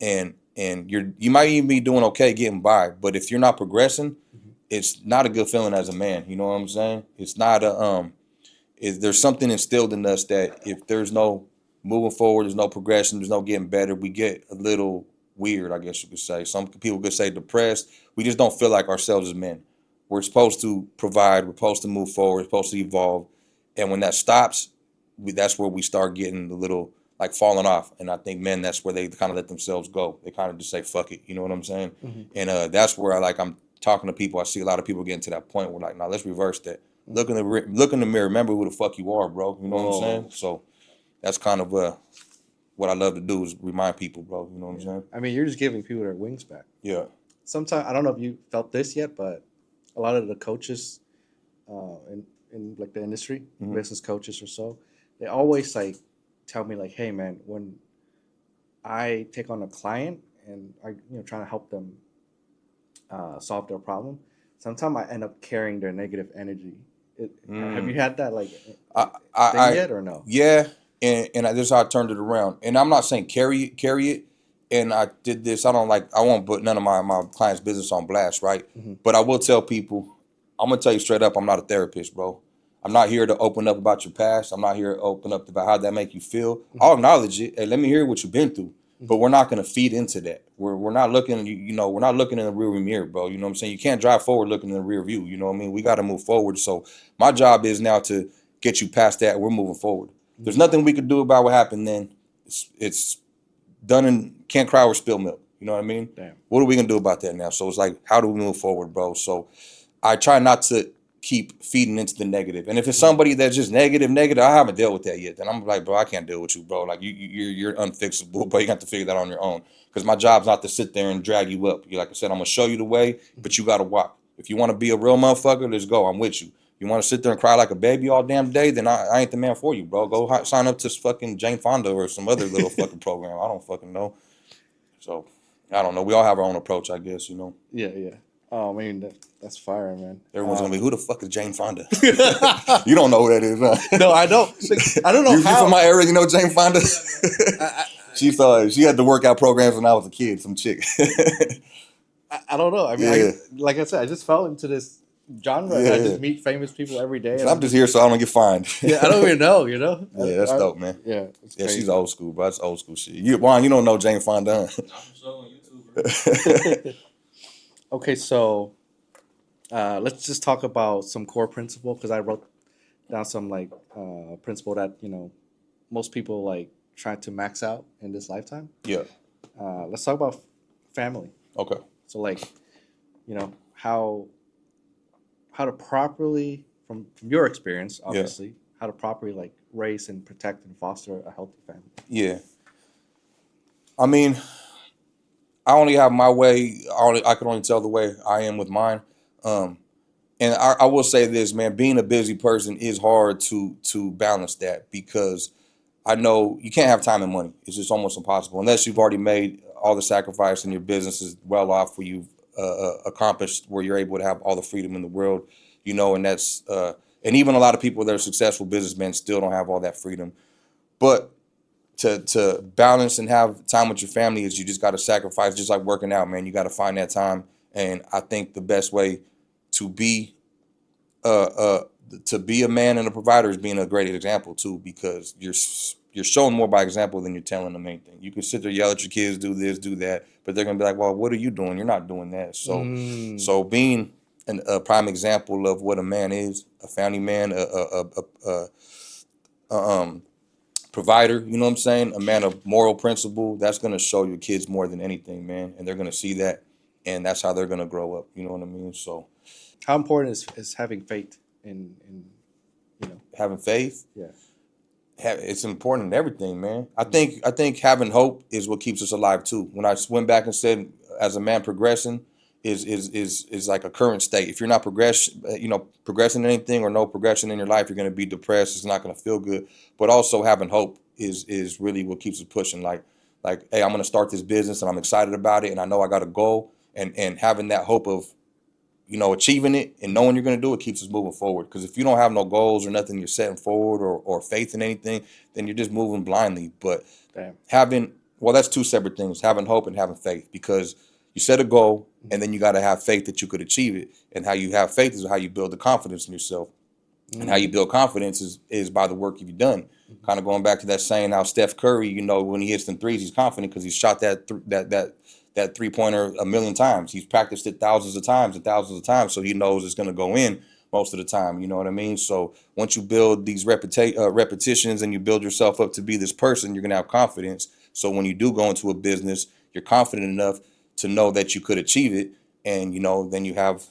and you might even be doing okay getting by, but if you're not progressing, Mhm. it's not a good feeling as a man. You know what I'm saying? It's not a there's something instilled in us that if there's no moving forward, there's no progression, there's no getting better, we get a little weird, I guess you could say. Some people could say depressed. We just don't feel like ourselves as men. We're supposed to provide, we're supposed to move forward, we're supposed to evolve. And when that stops, that's where we start getting a little like falling off. And I think men, that's where they kind of let themselves go. They kind of just say, fuck it. You know what I'm saying? Mhm. And that's where I'm talking to people. I see a lot of people getting to that point where like, now let's reverse that. Mhm. Look in the mirror. Remember who the fuck you are, bro. You know what I'm Whoa. saying? So that's kind of what I love to do is remind people, bro. You know what I'm Yeah. saying? I mean, you're just giving people their wings back. Yeah. Sometimes I don't know if you felt this yet, but a lot of the coaches, in like the industry, Mhm. business coaches or so, they always like tell me like, "Hey, man, when I take on a client and I trying to help them solve their problem, sometimes I end up carrying their negative energy." Have you Mm. had that like I, thing I yet or no? yeah, and this is how I turned it around. And I'm not saying carry it. And I did this. I won't put none of my clients' business on blast, right? Hmm. But I will tell people, I'm gonna tell you straight up, I'm not a therapist, bro. I'm not here to open up about your past. I'm not here to open up about how that make you feel. Hmm. I'll acknowledge it. Hey, let me hear what you've been through. But Hmm. we're not gonna feed into that. We're not looking, we're not looking in the rear view mirror, bro. You know what I'm saying? You can't drive forward looking in the rear view. You know what I mean? We got to move forward. So my job is now to get you past that. We're moving forward. There's Hmm. nothing we could do about what happened then. It's done and can't cry or spill milk. You know what I mean? Damn. What are we gonna do about that now? So it's like, how do we move forward, bro? So I try not to keep feeding into the negative. And if it's Hmm. somebody that's just negative, I haven't dealt with that yet. Then I'm like, bro, I can't deal with you, bro. Like you're unfixable, but you have to figure that on your own. Because my job's not to sit there and drag you up. Like I said, I'm gonna show you the way, but you gotta walk. If you want to be a real motherfucker, let's go. I'm with you. You want to sit there and cry like a baby all damn day, then I ain't the man for you, bro. Go sign up to fucking Jane Fonda or some other little fucking program. I don't fucking know. So I don't know. We all have our own approach, I guess. Yeah, yeah. Oh, I mean, that's fire, man. Everyone's gonna be, who the fuck is Jane Fonda? You don't know who that is, huh? No, I don't. Like, I don't know You how. from my area? You know Jane Fonda? I, She had the workout programs when I was a kid. Some chick. I don't know. I mean, Yeah, like I said, I just fell into this genre, and yeah, I yeah. just meet famous people every day, and So I'm I'm just just here so I don't get fined. yeah. I don't even know. You know. Yeah, that's dope, man. Yeah, it's Yeah, she's crazy. old school, bro. That's old school shit. Juan, you don't know Jane Fonda, huh? Okay, so let's just talk about some core principle because I wrote down some like principle that most people like try to max out in this lifetime. Yeah. Let's talk about family. Okay. So like how to properly from your experience, Yeah. obviously, how to properly like raise and protect and foster a healthy family. Yeah. I mean, I only have my way. I can only tell the way I am with mine. Um, and I will say this, man. Being a busy person is hard to balance that because I know you can't have time and money. It's just almost impossible unless you've already made all the sacrifice and your business is well off where you've accomplished where you're able to have all the freedom in the world. And that's and even a lot of people that are successful businessmen still don't have all that freedom. But to balance and have time with your family is you just got to sacrifice, just like working out, man. You got to find that time, and I think the best way to be uh, uh, to be a man and a provider is being a great example too, because you're showing more by example than you're telling them anything. You can sit there yell at your kids, do this, do that, but they're gonna be like, well, what are you doing? You're not doing that. So Mm. so being a prime example of what a man is, a family man, a provider, you know what I'm saying? A man of moral principle. That's gonna show your kids more than anything, man. And they're gonna see that, and that's how they're gonna grow up. You know what I mean? So How important is having faith in you know? having faith, Yeah. it's important in everything, man. I Mm. think I think having hope is what keeps us alive too. When I went back and said, as a man progressing is like a current state. If you're not progressing in anything or no progression in your life, you're gonna be depressed. It's not gonna feel good. But also having hope is really what keeps us pushing. Like, hey, I'm gonna start this business and I'm excited about it and I know I got a goal and having that hope of achieving it and knowing you're going to do it keeps us moving forward. Because if you don't have no goals or nothing you're setting forward or faith in anything, then you're just moving blindly. But Damn. having, well, that's two separate things, having hope and having faith. Because you set a goal and then you got to have faith that you could achieve it. And how you have faith is how you build the confidence in yourself. And how you build confidence is by the work you've done. Kind of going back to that saying how Steph Curry, when he hits them threes, he's confident because he's shot that 3-pointer a million times. He's practiced it thousands of times and thousands of times, so he knows it's going to go in most of the time. You know what I mean? So once you build these repetitions and you build yourself up to be this person, you're going to have confidence. So when you do go into a business, you're confident enough to know that you could achieve it, and then you have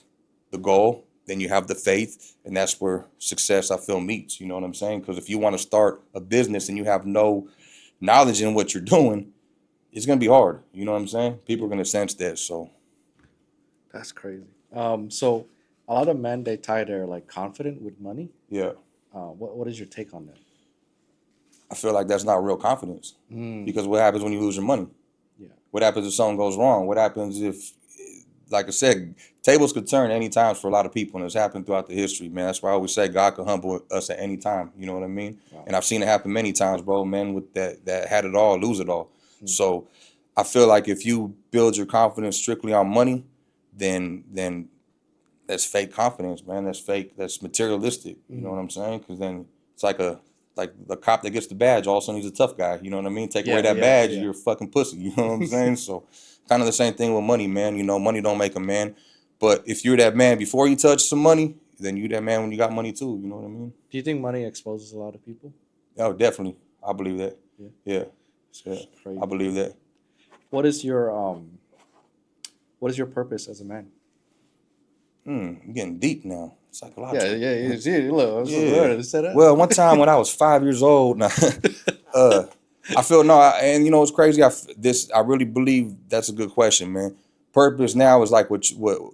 the goal, then you have the faith, and that's where success, I feel, meets. You know what I'm saying? Because if you want to start a business and you have no knowledge in what you're doing, it's gonna be hard. You know what I'm saying? People are gonna sense that. So That's crazy. So a lot of men, they tie their like confident with money. yeah, What is your take on that? I feel like that's not real confidence. Mm, Because what happens when you lose your money? yeah. What happens if something goes wrong? What happens if, like I said, tables could turn any time for a lot of people, and it's happened throughout the history, man. That's why I always say God could humble us at any time. You know what I mean? Wow. And I've seen it happen many times, bro. Men with that had it all lose it all. Mm, So I feel like if you build your confidence strictly on money, then that's fake confidence, man. That's fake. That's materialistic. You know mm. what I'm saying? Because then it's like the cop that gets the badge. All of a sudden he's a tough guy. You know what I mean? Take away Yeah, that yeah, badge, yeah. you're a fucking pussy. You know what I'm saying? So kind of the same thing with money, man. Money don't make a man. But if you're that man before you touch some money, then you that man when you got money too. You know what I mean? Do you think money exposes a lot of people? Oh, definitely. I believe that. Yeah, Yeah, yeah. it's I crazy. believe that. What is your what is your purpose as a man? I'm getting deep now. Yeah, Psychological. yeah, yeah. See, look, I was Yeah. learning to set up. Well, one time when I was 5 years old, nah, uh, I feel no, and it's crazy. I really believe that's a good question, man. Purpose now is like what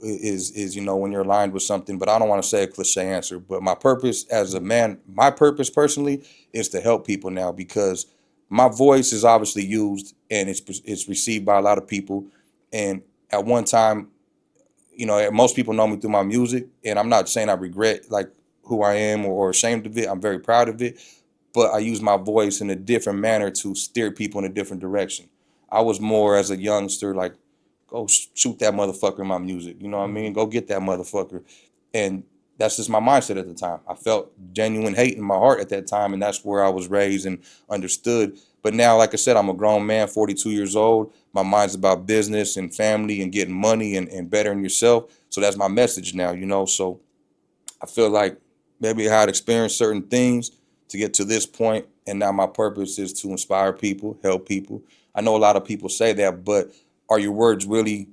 is when you're aligned with something. But I don't want to say a cliche answer. But my purpose as a man, my purpose personally is to help people now because my voice is obviously used and it's received by a lot of people. And at one time, most people know me through my music, and I'm not saying I regret like who I am or ashamed of it. I'm very proud of it, but I use my voice in a different manner to steer people in a different direction. I was more as a youngster like, go shoot that motherfucker in my music. You know what I mean? Mhm. Go get that motherfucker. And that's just my mindset at the time. I felt genuine hate in my heart at that time, and that's where I was raised and understood. But now, like I said, I'm a grown man, 42 years old. My mind's about business and family and getting money and bettering yourself. So that's my message now. So I feel like maybe I had experienced certain things to get to this point, and now my purpose is to inspire people, help people. I know a lot of people say that, but are your words really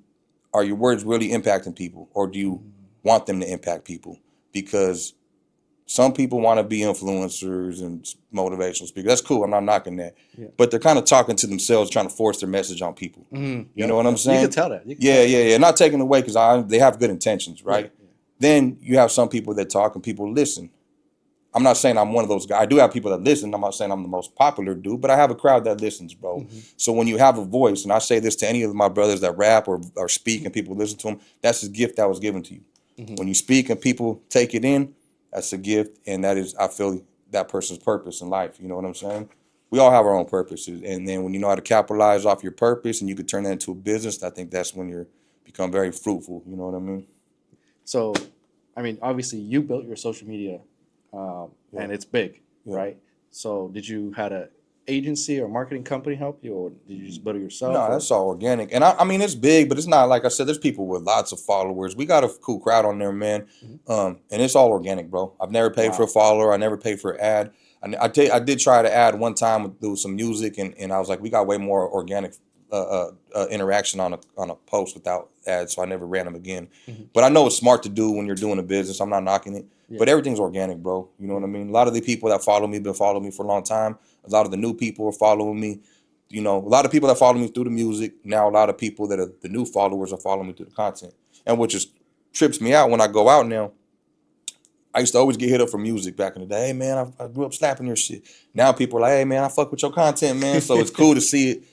are your words really impacting people, or do you Mhm. want them to impact people? Because some people want to be influencers and motivational speakers. That's cool. I'm not knocking that, Yeah. but they're kind of talking to themselves, trying to force their message on people. You know Yep. what I'm Yep. You can saying? tell that. You can Yeah, tell that. yeah, yeah. Not taking away because they have good intentions, Yeah. right? Then you have some people that talk and people listen. I'm not saying I'm one of those guys. I do have people that listen. I'm not saying I'm the most popular dude, but I have a crowd that listens, bro. Yeah. So when you have a voice, and I say this to any of my brothers that rap or speak and people listen to them, that's a gift that was given to you. Hmm. When you speak and people take it in, that's a gift, and that is, I feel, that person's purpose in life. You know what I'm saying? We all have our own purposes, and then when you know how to capitalize off your purpose and you can turn that into a business, I think that's when you become very fruitful. You know what I mean? So, I mean, obviously, you built your social media, Yeah, and it's big, yeah. right? So, did you had a agency or marketing company help you, or did you just build it yourself? No, Or that's all organic. And I mean, it's big, but it's not like I said, there's people with lots of followers. We got a cool crowd on there, man. Mhm. And it's all organic, bro. I've never paid for a Wow. follower. I never paid for an ad. I did try to add one time through some music, and I was like, we got way more organic interaction on a post without ads, so I never ran them again. Hmm. But I know it's smart to do when you're doing a business. I'm not knocking it, Yeah. but everything's organic, bro. You know Yeah. what I mean? A lot of the people that follow me been following me for a long time. A lot of the new people are following me. You know, a lot of people that follow me through the music. Now a lot of people that are the new followers are following me through the content, and which just trips me out when I go out now. I used to always get hit up for music back in the day. Hey man, I grew up slapping your shit. Now people are like, hey man, I fuck with your content, man. So it's cool to see it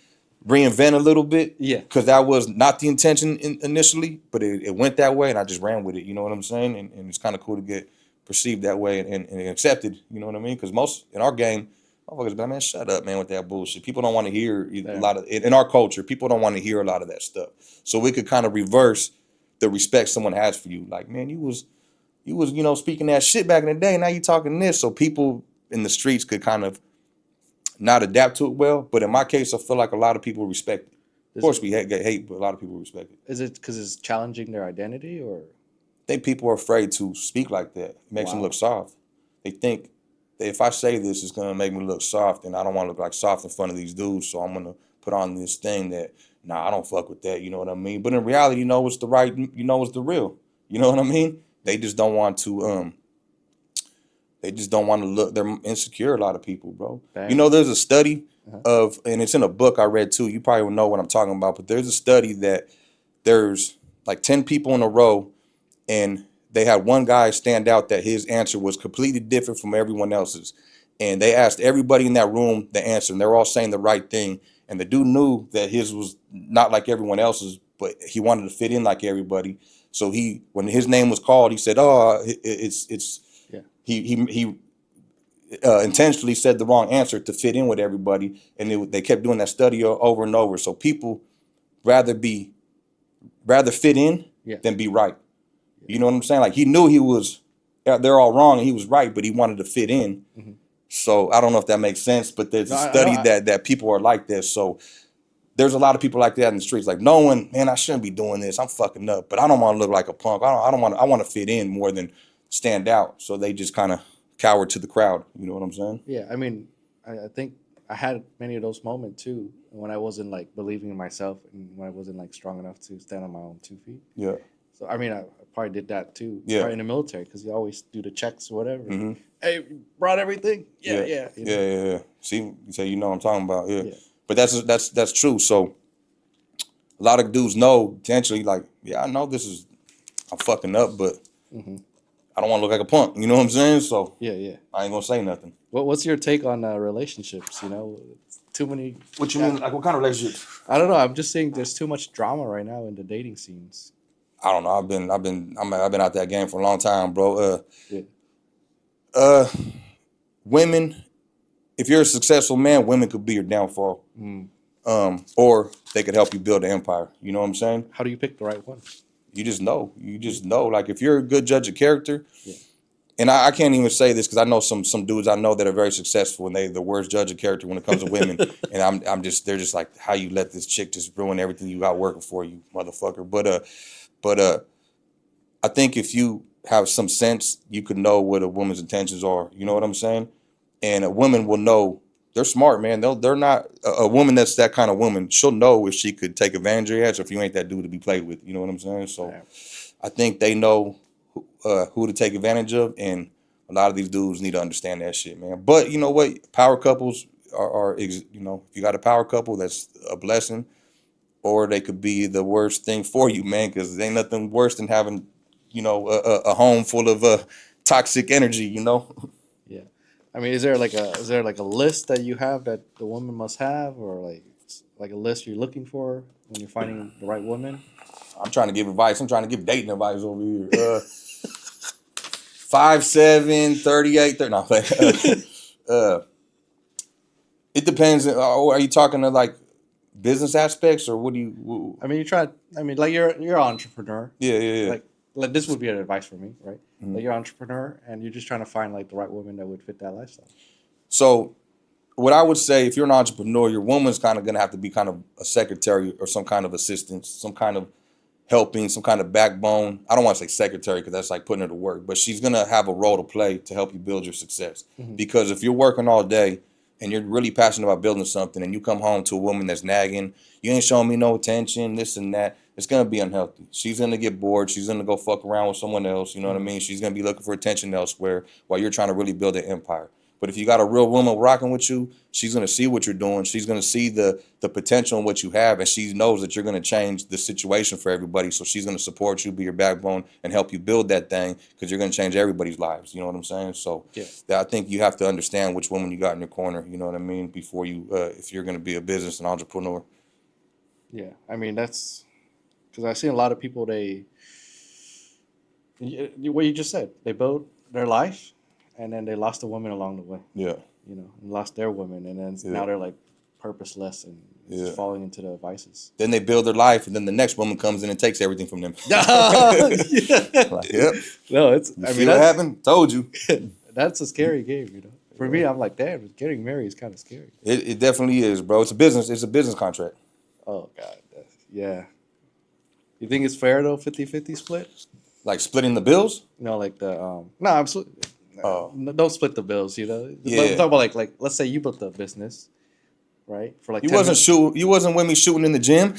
reinvent a little bit, Yeah. because that was not the intention initially, but it went that way, and I just ran with it. You know what I'm saying? And it's kind of cool to get perceived that way and accepted. You know what I mean? Because most in our game, motherfuckers be like, man, shut up, man, with that bullshit. People don't want to hear a Yeah. lot of in our culture. People don't want to hear a lot of that stuff. So we could kind of reverse the respect someone has for you. Like, man, you was speaking that shit back in the day. Now you talking this, so people in the streets could kind of not adapt to it well. But in my case, I feel like a lot of people respect it. Of Is course, it we get hate, but a lot of people respect it. is it because it's challenging their identity or I think people are afraid to speak like that. It makes them look wow? soft. They think that if I say this, it's gonna make me look soft, and I don't want to look like soft in front of these dudes. So I'm gonna put on this thing that, nah, I don't fuck with that. You know what I mean? But in reality, it's the right. It's the real. You know what I mean? They just don't want to. They just don't want to look. They're insecure. A lot of people, bro. Damn. There's a study Uh-huh. of, and it's in a book I read too. You probably will know what I'm talking about. But there's a study that there's like 10 people in a row, and they had one guy stand out that his answer was completely different from everyone else's. And they asked everybody in that room the answer, and they're all saying the right thing. And the dude knew that his was not like everyone else's, but he wanted to fit in like everybody. So when his name was called, he said, "Oh, it's." Yeah. He intentionally said the wrong answer to fit in with everybody, and they kept doing that study over and over. So people rather be rather fit in Yeah. than be right. You know what I'm saying? Like he knew they're all wrong and he was right, but he wanted to fit in. Hmm. So I don't know if that makes sense, but there's No, a I know. study that people are like this. So there's a lot of people like that in the streets, like knowing, man, I shouldn't be doing this. I'm fucking up, but I don't want to look like a punk. I don't want. I want to fit in more than stand out. So they just kind of cower to the crowd. You know what I'm saying? Yeah, I mean, I think I had many of those moments too when I wasn't like believing in myself and when I wasn't like strong enough to stand on my own 2 feet. Yeah. So I mean, I probably did that too, Yeah. probably in the military because you always do the checks or whatever. Hmm. Hey, brought everything? Yeah, Yeah. yeah, Yeah. See, you say you know what I'm talking about. Yeah. yeah, But that's true. So a lot of dudes know potentially, like, yeah, I know I'm fucking up, but hmm I don't want to look like a punk. You know what I'm saying? So yeah, yeah. I ain't gonna say nothing. What's your take on relationships? Too many. What you Yeah, mean? Like, what kind of relationship? I don't know. I'm just saying there's too much drama right now in the dating scenes. I don't know. I've been out that game for a long time, bro. Yeah, Uh, women. If you're a successful man, women could be your downfall. mm. Or they could help you build an empire. You know what I'm saying? How do you pick the right one? You just know. You just know. Like if you're a good judge of character, Yeah, and I can't even say this because I know some dudes I know that are very successful and they the worst judge of character when it comes to women. And they're just like, how you let this chick just ruin everything you got working for you, motherfucker. But I think if you have some sense, you could know what a woman's intentions are. You know what I'm saying? And a woman will know. They're smart, man. They're not a woman that's that kind of woman. She'll know if she could take advantage of your ass or if you ain't that dude to be played with. You know what I'm saying? So damn. I think they know who to take advantage of, and a lot of these dudes need to understand that shit, man. But you know what? Power couples if you got a power couple, that's a blessing, or they could be the worst thing for you, man. Because ain't nothing worse than having, a home full of toxic energy. Yeah. I mean, is there like a list that you have that the woman must have, or like a list you're looking for when you're finding the right woman? I'm trying to give advice. I'm trying to give dating advice over here. 5'7", 38, 30. No, it depends. Are you talking to like business aspects or what do you? I mean, you try. I mean, like you're an entrepreneur. Yeah, yeah, yeah. Like this would be an advice for me, right? Mhm. Like you're an entrepreneur and you're just trying to find like the right woman that would fit that lifestyle. So what I would say, if you're an entrepreneur, your woman's kind of gonna have to be kind of a secretary or some kind of assistant, some kind of helping, some kind of backbone. I don't want to say secretary because that's like putting her to work, but she's gonna have a role to play to help you build your success. Mm-hmm. Because if you're working all day and you're really passionate about building something, and you come home to a woman that's nagging, you ain't showing me no attention, this and that, it's gonna be unhealthy. She's gonna get bored. She's gonna go fuck around with someone else. You know what I Mm-hmm. mean? She's gonna be looking for attention elsewhere while you're trying to really build an empire. But if you got a real woman rocking with you, she's gonna see what you're doing. She's gonna see the potential in what you have, and she knows that you're gonna change the situation for everybody. So she's gonna support you, be your backbone, and help you build that thing because you're gonna change everybody's lives. You know what I'm saying? So Yeah. I think you have to understand which woman you got in your corner. You know what I mean? Before you, if you're gonna be a business and entrepreneur. Yeah. I mean, that's because I've seen a lot of people. What you just said, they built their life, and then they lost a woman along the way. Yeah, And lost their women, and then yeah, now they're like purposeless and yeah. just falling into the vices. Then they build their life, and then the next woman comes in and takes everything from them. Yeah. Like, yep. No, it's. You I see mean, what that's happened? Told you. that's a scary game. For me, I'm like, damn, getting married is kind of scary. It definitely is, bro. It's a business. It's a business contract. Oh God, yeah. You think it's fair though, 50-50 split? Like splitting the bills. Like the no, Oh, no, don't split the bills. But I'm yeah. talking about like let's say you built the business, right? For like You 10 wasn't minutes. shoot. You wasn't with me shooting in the gym.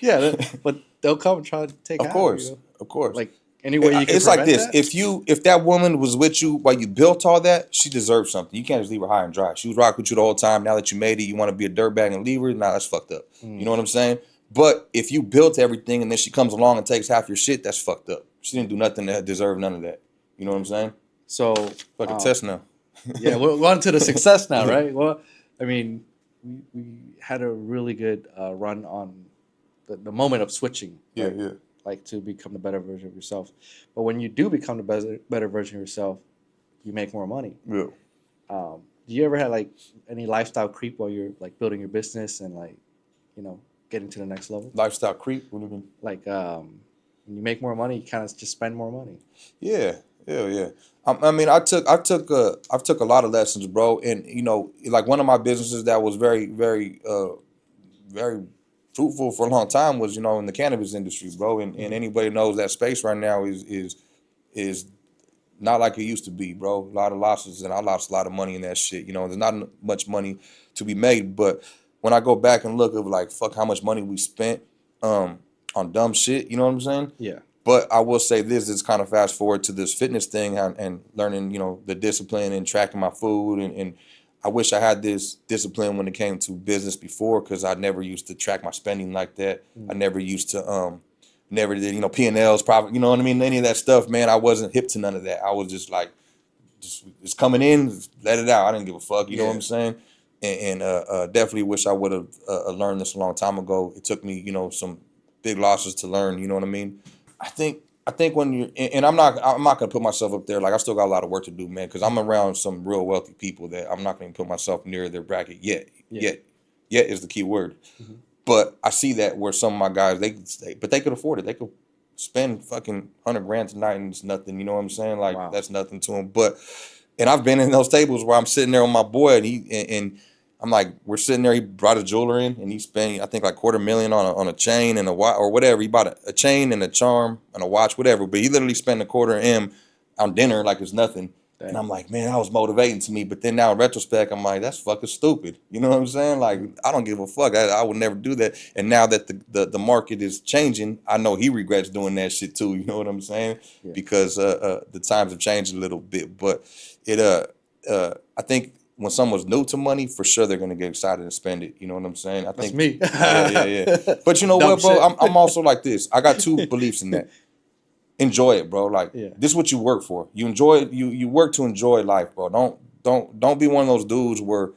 Yeah, but they'll come and try to take Of half. course, of course. Like any way you can It's like prevent this. that. If that woman was with you while you built all that, she deserves something. You can't just leave her high and dry. She was rocking with you the whole time. Now that you made it, you want to be a dirtbag and leave her. Nah, that's fucked up. You know Mm. what I'm saying? But if you built everything and then she comes along and takes half your shit, that's fucked up. She didn't do nothing to deserve none of that. You know what I'm saying? So Like a test now. yeah, we're on to the success now, right? Well, I mean, we had a really good run on the moment of switching, Yeah, right? yeah. Like to become the better version of yourself. But when you do become the better version of yourself, you make more money. Yeah. Do you ever have like any lifestyle creep while you're like building your business and like, getting to the next level? Lifestyle creep. What do you mean? Like when you make more money, you kind of just spend more money. Yeah, yeah. I mean, I've took a lot of lessons, bro. And like one of my businesses that was very, very, very fruitful for a long time was in the cannabis industry, bro. And anybody knows that space right now is not like it used to be, bro. A lot of losses, and I lost a lot of money in that shit. There's not much money to be made, but when I go back and look at like fuck how much money we spent on dumb shit, you know what I'm saying? Yeah. But I will say this is kind of fast forward to this fitness thing and learning, the discipline and tracking my food. And I wish I had this discipline when it came to business before because I never used to track my spending like that. I Mm. never used to, never did, P&Ls, profit, you know what I mean? Any of that stuff, man, I wasn't hip to none of that. I was just like, it's coming in, let it out. I didn't give a fuck, you know what Yeah. I'm saying? And definitely wish I would have learned this a long time ago. It took me, some big losses to learn, you know what I mean? I think when you and I'm not gonna put myself up there. Like I still got a lot of work to do, man. Because I'm around some real wealthy people that I'm not gonna put myself near their bracket yet. Yeah. Yet is the key word. Mhm. But I see that where some of my guys but they could afford it. They could spend fucking 100 grand tonight and it's nothing. You know what I'm saying? Like Wow. that's nothing to them. And I've been in those tables where I'm sitting there with my boy and I'm like, we're sitting there. He brought a jeweler in, and he spent, I think, like $250,000 on a chain and a watch or whatever. He bought a chain and a charm and a watch, whatever. But he literally spent a $250,000 on dinner like it's nothing. And Dang. I'm like, man, that was motivating to me. But then now in retrospect, I'm like, that's fucking stupid. You know what I'm saying? Like, I don't give a fuck. I would never do that. And now that the market is changing, I know he regrets doing that shit too. You know what I'm saying? Yeah. Because the times have changed a little bit. But I think when someone's new to money, for sure they're gonna get excited and spend it. You know what I'm saying? I That's think. me. Yeah. But you know Dumb what, bro? shit. I'm also like this. I got two beliefs in that. Enjoy it, bro. Like Yeah. this is what you work for. You enjoy it. You work to enjoy life, bro. Don't be one of those dudes where,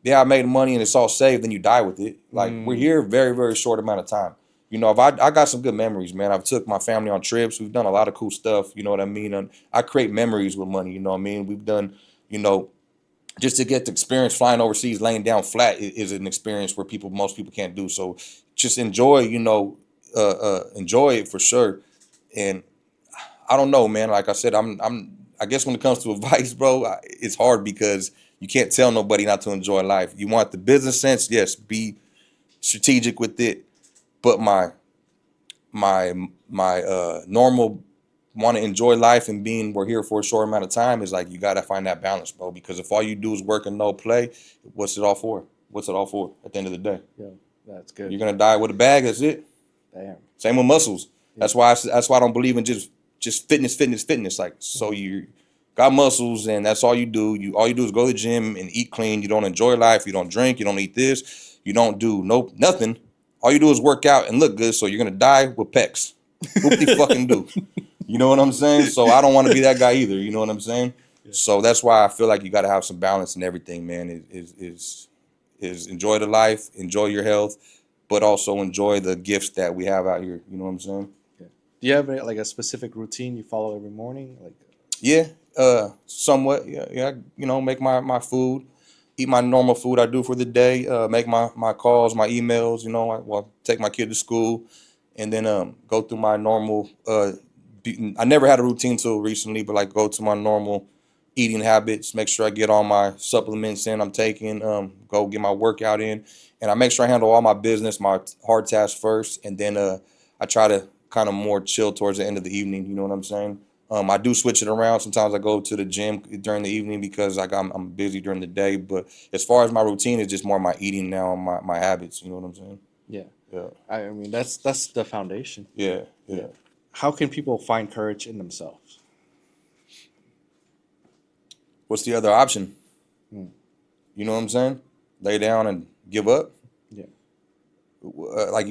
yeah, I made money and it's all saved, then you die with it. Like we're Mm. here a very, very short amount of time. If I got some good memories, man. I've took my family on trips. We've done a lot of cool stuff. You know what I mean? And I create memories with money. You know what I mean? We've done, you know, just to get the experience flying overseas, laying down flat is an experience where most people can't do. So just enjoy, enjoy it for sure. And I don't know, man. Like I said, I guess when it comes to advice, bro, it's hard because you can't tell nobody not to enjoy life. You want the business sense, yes, be strategic with it. But my normal want to enjoy life and being we're here for a short amount of time is like you gotta find that balance, bro. Because if all you do is work and no play, what's it all for? What's it all for at the end of the day? Yeah, that's good. You're gonna die with a bag. That's it. Damn. Same with muscles. Yeah. That's why I don't believe in just fitness. Like so you got muscles and that's all you do. All you do is go to the gym and eat clean. You don't enjoy life. You don't drink. You don't eat this. You don't do nothing. All you do is work out and look good. So you're gonna die with pecs. Whoop de fucking do. You know what I'm saying? So I don't want to be that guy either. You know what I'm saying? Yeah. So that's why I feel like you got to have some balance in everything, man. Is enjoy the life, enjoy your health, but also enjoy the gifts that we have out here. You know what I'm saying? Yeah. Do you have like a specific routine you follow every morning? Like, Yeah, somewhat. Yeah, yeah. You know, make my food, eat my normal food I do for the day. Make my calls, my emails. You know, well, take my kid to school, and then go through my normal. I never had a routine till recently, but like go to my normal eating habits. Make sure I get all my supplements in. I'm taking. Go get my workout in, and I make sure I handle all my business, my hard tasks first, and then I try to kind of more chill towards the end of the evening. You know what I'm saying? I do switch it around. Sometimes I go to the gym during the evening because like I'm busy during the day. But as far as my routine, it's just more my eating now, my habits. You know what I'm saying? yeah. Yeah, I mean, that's the foundation. yeah, Yeah. yeah. How can people find courage in themselves? What's the other option? Hmm. You know what I'm saying? Lay down and give up. Yeah. Like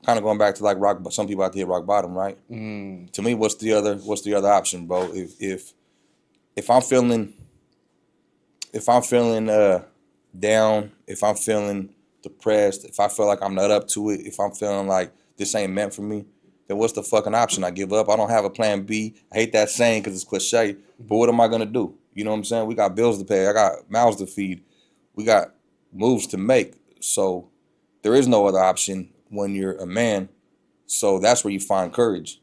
kind of going back to like rock. Some people out there rock bottom, right? Mm. To me, what's the other option, bro? If I'm feeling down, if I'm feeling depressed, if I feel like I'm not up to it, if I'm feeling like this ain't meant for me, then what's the fucking option? I give up. I don't have a plan B. I hate that saying because it's cliche, but what am I gonna do? You know what I'm saying? We got bills to pay. I got mouths to feed. We got moves to make. So there is no other option when you're a man. So that's where you find courage.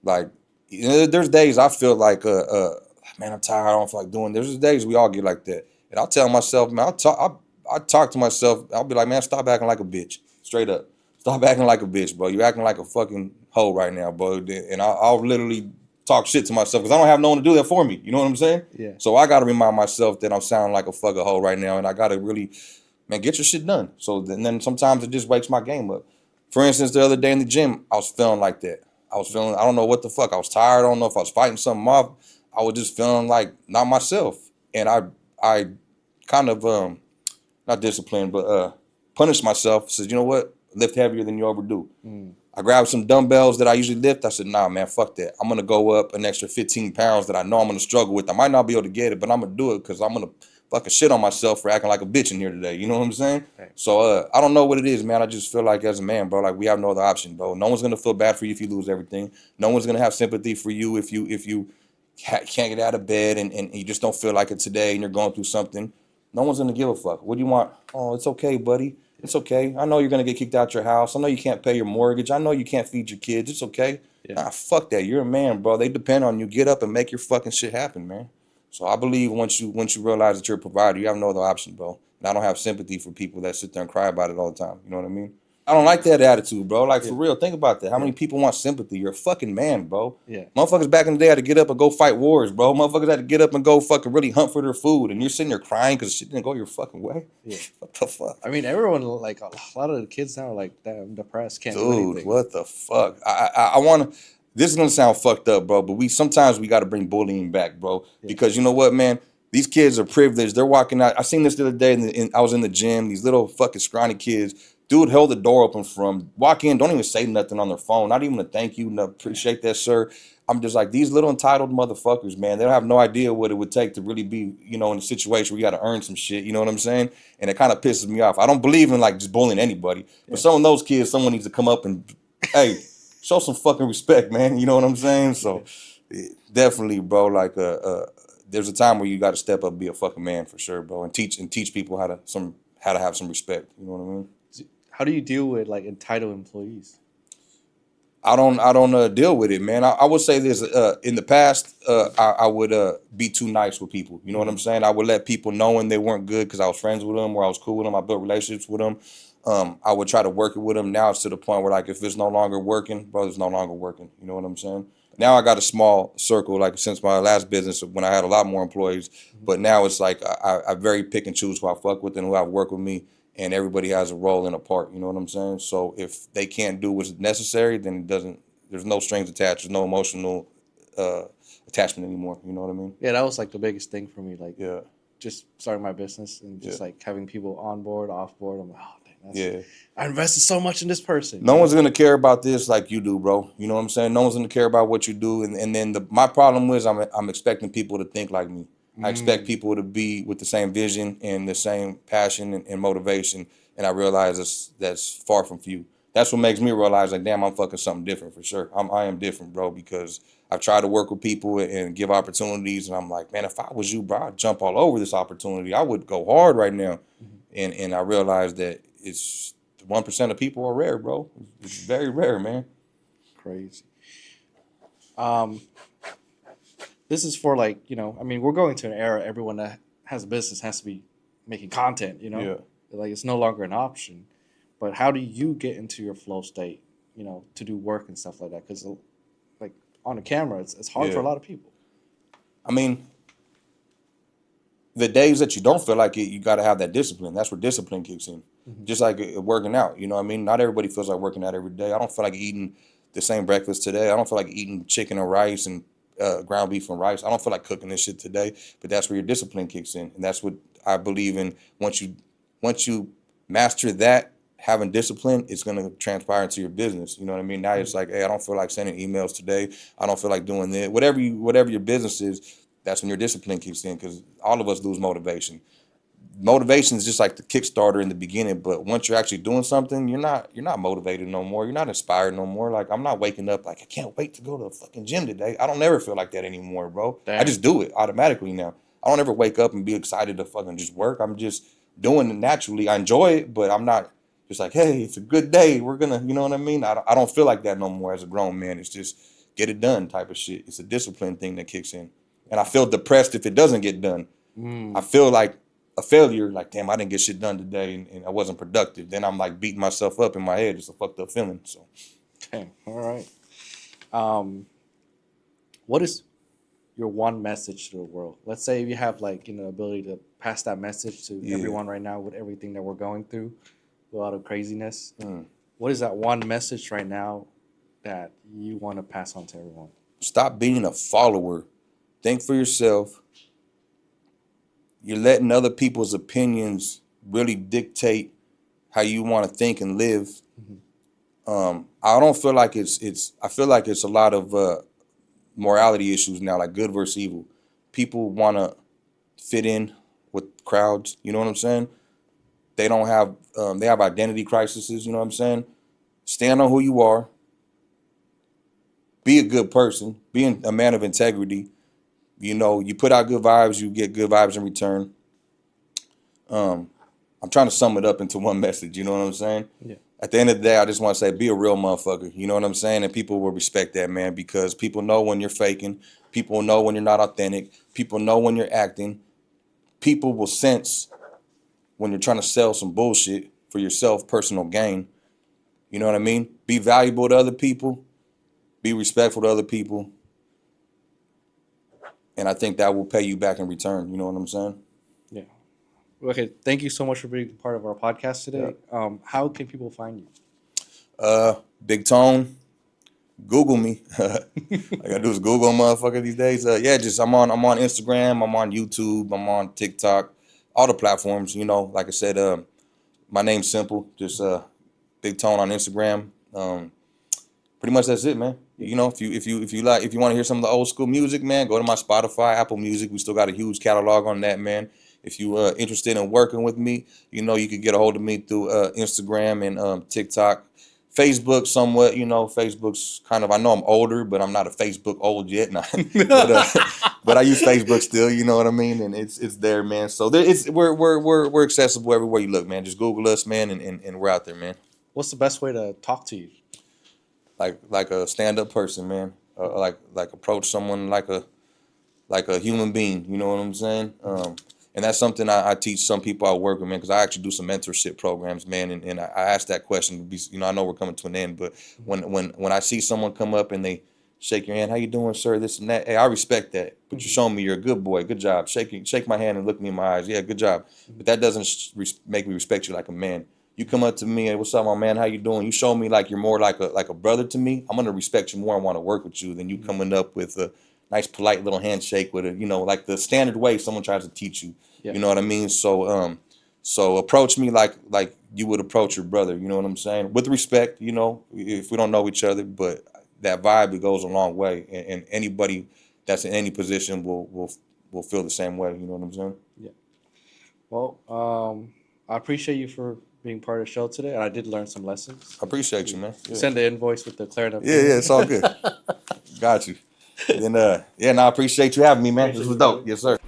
Like, there's days I feel like, man, I'm tired. I don't feel like doing. There's days we all get like that, and I'll tell myself, man, I talk to myself. I'll be like, man, stop acting like a bitch. Straight up, stop acting like a bitch, bro. You're acting like a fucking hoe right now, bro. And I'll literally talk shit to myself because I don't have no one to do that for me. You know what I'm saying? Yeah. So I got to remind myself that I'm sounding like a fucking hoe right now, and I got to really, man, get your shit done. So then sometimes it just wakes my game up. For instance, the other day in the gym, I was feeling like that. I was feeling, I don't know what the fuck. I was tired. I don't know if I was fighting something off. I was just feeling like not myself. And I kind of, not disciplined, but punished myself. Said, you know what? Lift heavier than you overdo. Mm. I grabbed some dumbbells that I usually lift. I said, nah, man, fuck that. I'm going to go up an extra 15 pounds that I know I'm going to struggle with. I might not be able to get it, but I'm going to do it because I'm going to fucking shit on myself for acting like a bitch in here today. You know what I'm saying? Right. So I don't know what it is, man. I just feel like as a man, bro, like we have no other option, bro. No one's going to feel bad for you if you lose everything. No one's going to have sympathy for you if you can't get out of bed and you just don't feel like it today and you're going through something. No one's going to give a fuck. What do you want? Oh, it's okay, buddy. It's okay. I know you're gonna get kicked out your house. I know you can't pay your mortgage. I know you can't feed your kids. It's okay. Yeah. Nah, fuck that. You're a man, bro. They depend on you. Get up and make your fucking shit happen, man. So I believe once you realize that you're a provider, you have no other option, bro. And I don't have sympathy for people that sit there and cry about it all the time. You know what I mean? I don't like that attitude, bro. Like Yeah. for real, think about that. How Yeah. many people want sympathy? You're a fucking man, bro. Yeah. Motherfuckers back in the day had to get up and go fight wars, bro. Motherfuckers had to get up and go fucking really hunt for their food, and you're sitting there crying because shit didn't go your fucking way. Yeah. What the fuck? I mean, everyone, like a lot of the kids now are like, damn, depressed, can't do Dude, anything. what the fuck? I want to. This is gonna sound fucked up, bro. But sometimes we got to bring bullying back, bro. Yeah. Because you know what, man? These kids are privileged. They're walking out. I seen this the other day. I was in the gym. These little fucking scrawny kids. Dude held the door open for them. Walk in. Don't even say nothing on their phone. Not even a thank you. No, appreciate that, sir. I'm just like these little entitled motherfuckers, man. They don't have no idea what it would take to really be, in a situation where you got to earn some shit. You know what I'm saying? And it kind of pisses me off. I don't believe in like just bullying anybody, but some of those kids, someone needs to come up and, hey, show some fucking respect, man. You know what I'm saying? So definitely, bro. Like, there's a time where you got to step up, and be a fucking man for sure, bro, and teach people how to have some respect. You know what I mean? How do you deal with like entitled employees? I don't deal with it, man. I would say this. In the past, I would be too nice with people. You know what I'm saying? I would let people know when they weren't good because I was friends with them or I was cool with them. I built relationships with them. I would try to work it with them. Now it's to the point where like if it's no longer working, bro, it's no longer working. You know what I'm saying? Now I got a small circle, like since my last business when I had a lot more employees, Mhm. but now it's like I very pick and choose who I fuck with and who I work with me, and everybody has a role and a part. You know what I'm saying? So if they can't do what's necessary, then it doesn't. There's no strings attached. There's no emotional uh, attachment anymore. You know what I mean? Yeah, that was like the biggest thing for me. Like Yeah, just starting my business and yeah, just like having people on board, off board. I'm like, oh, dang, that's yeah. I invested so much in this person. No one's gonna care about this like you do, bro. You know what I'm saying? No one's gonna care about what you do, and then my problem is I'm expecting people to think like me. I expect Mm, people to be with the same vision and the same passion and motivation, and I realize that's far from few. That's what makes me realize like, damn, I'm fucking something different for sure. I am different, bro, because I've tried to work with people and give opportunities, and I'm like, man, if I was you, bro, I'd jump all over this opportunity. I would go hard right now, mhm, and I realized that it's 1% of people are rare, bro. It's very rare, man. crazy. Um, this is for like I mean, we're going to an era everyone that has a business has to be making content. Yeah, Like it's no longer an option. But how do you get into your flow state? To do work and stuff like that because like on the camera, it's hard for yeah. a lot of people. I mean, the days that you don't feel like it, you got to have that discipline. That's where discipline kicks in. Mhm. Just like working out, you know what I mean? Not everybody feels like working out every day. I don't feel like eating the same breakfast today. I don't feel like eating chicken and rice and ground beef and rice. I don't feel like cooking this shit today. But that's where your discipline kicks in, and that's what I believe in. Once you master that, having discipline, it's gonna transpire into your business. You know what I mean? Now it's Mm. like, hey, I don't feel like sending emails today. I don't feel like doing this. Whatever your business is, that's when your discipline kicks in because all of us lose motivation. Motivation is just like the Kickstarter in the beginning, but once you're actually doing something, you're not motivated no more. You're not inspired no more. Like I'm not waking up like I can't wait to go to the fucking gym today. I don't ever feel like that anymore, bro. I Damn. just do it automatically now. I don't ever wake up and be excited to fucking just work. I'm just doing it naturally. I enjoy it, but I'm not just like, hey, it's a good day. We're gonna, you know what I mean? I don't feel like that no more as a grown man. It's just get it done type of shit. It's a discipline thing that kicks in, and I feel depressed if it doesn't get done. I Mm. feel like a failure, like damn, I didn't get shit done today, and I wasn't productive. Then I'm like beating myself up in my head. It's a fucked up feeling. So Okay. All right. Um, what is your one message to the world? Let's say you have like ability to pass that message to yeah, everyone right now with everything that we're going through, with a lot of craziness. mm. What is that one message right now that you want to pass on to everyone? Stop being a follower. Think for yourself. You're letting other people's opinions really dictate how you want to think and live. Mhm. I don't feel like it's. I feel like it's a lot of morality issues now, like good versus evil. People want to fit in with crowds. You know what I'm saying? They don't have. They have identity crises. You know what I'm saying? Stand on who you are. Be a good person. Be a man of integrity. You know, you put out good vibes, you get good vibes in return. Um, I'm trying to sum it up into one message. You know what I'm saying? Yeah. At the end of the day, I just want to say, be a real motherfucker. You know what I'm saying? And people will respect that, man, because people know when you're faking. People know when you're not authentic. People know when you're acting. People will sense when you're trying to sell some bullshit for yourself, personal gain. You know what I mean? Be valuable to other people. Be respectful to other people. And I think that will pay you back in return. You know what I'm saying? Yeah. Okay. Thank you so much for being part of our podcast Yeah. today. How can people find you? Big Tone, Google me. All I gotta do is Google a motherfucker these days. Yeah, just I'm on Instagram, I'm on YouTube, I'm on TikTok, all the platforms. You know, like I said, my name's simple. Just Big Tone on Instagram. Pretty much that's it, man. Yeah. You know, if you want to hear some of the old school music, man, go to my Spotify, Apple Music. We still got a huge catalog on that, man. If you interested in working with me, you know, you could get a hold of me through Instagram and TikTok, Facebook. Somewhat, you know, Facebook's kind of. I know I'm older, but I'm not a Facebook old yet. But but I use Facebook still. You know what I mean? And it's there, man. So there, it's we're accessible everywhere you look, man. Just Google us, man, and we're out there, man. What's the best way to talk to you? Like a stand up person, man. Like approach someone like a human being. You know what I'm saying? And that's something I teach some people I work with, man, because I actually do some mentorship programs, man, and I ask that question. You know, I know we're coming to an end, but when I see someone come up and they shake your hand, how you doing, sir? This and that. Hey, I respect that, but you're showing me you're a good boy. Good job. Shake my hand and look me in my eyes. Yeah, good job. But that doesn't make me respect you like a man. You come up to me and what's up, my man? How you doing? You show me like you're more like a brother to me. I'm gonna respect you more and want to work with you than you coming up with a nice polite little handshake with a, you know, like the standard way someone tries to teach you. Yeah. You know what I mean? So approach me like you would approach your brother. You know what I'm saying? With respect, you know, if we don't know each other, but that vibe, it goes a long way, and anybody that's in any position will feel the same way. You know what I'm saying? Yeah. Well, I appreciate you for being part of the show today, and I did learn some lessons. I appreciate you, man. Yeah, Send the invoice with the clarinet. yeah, it's all good. Got you. And yeah, no, I appreciate you having me, man. This Appreciate was you, dope. brother. Yes, sir.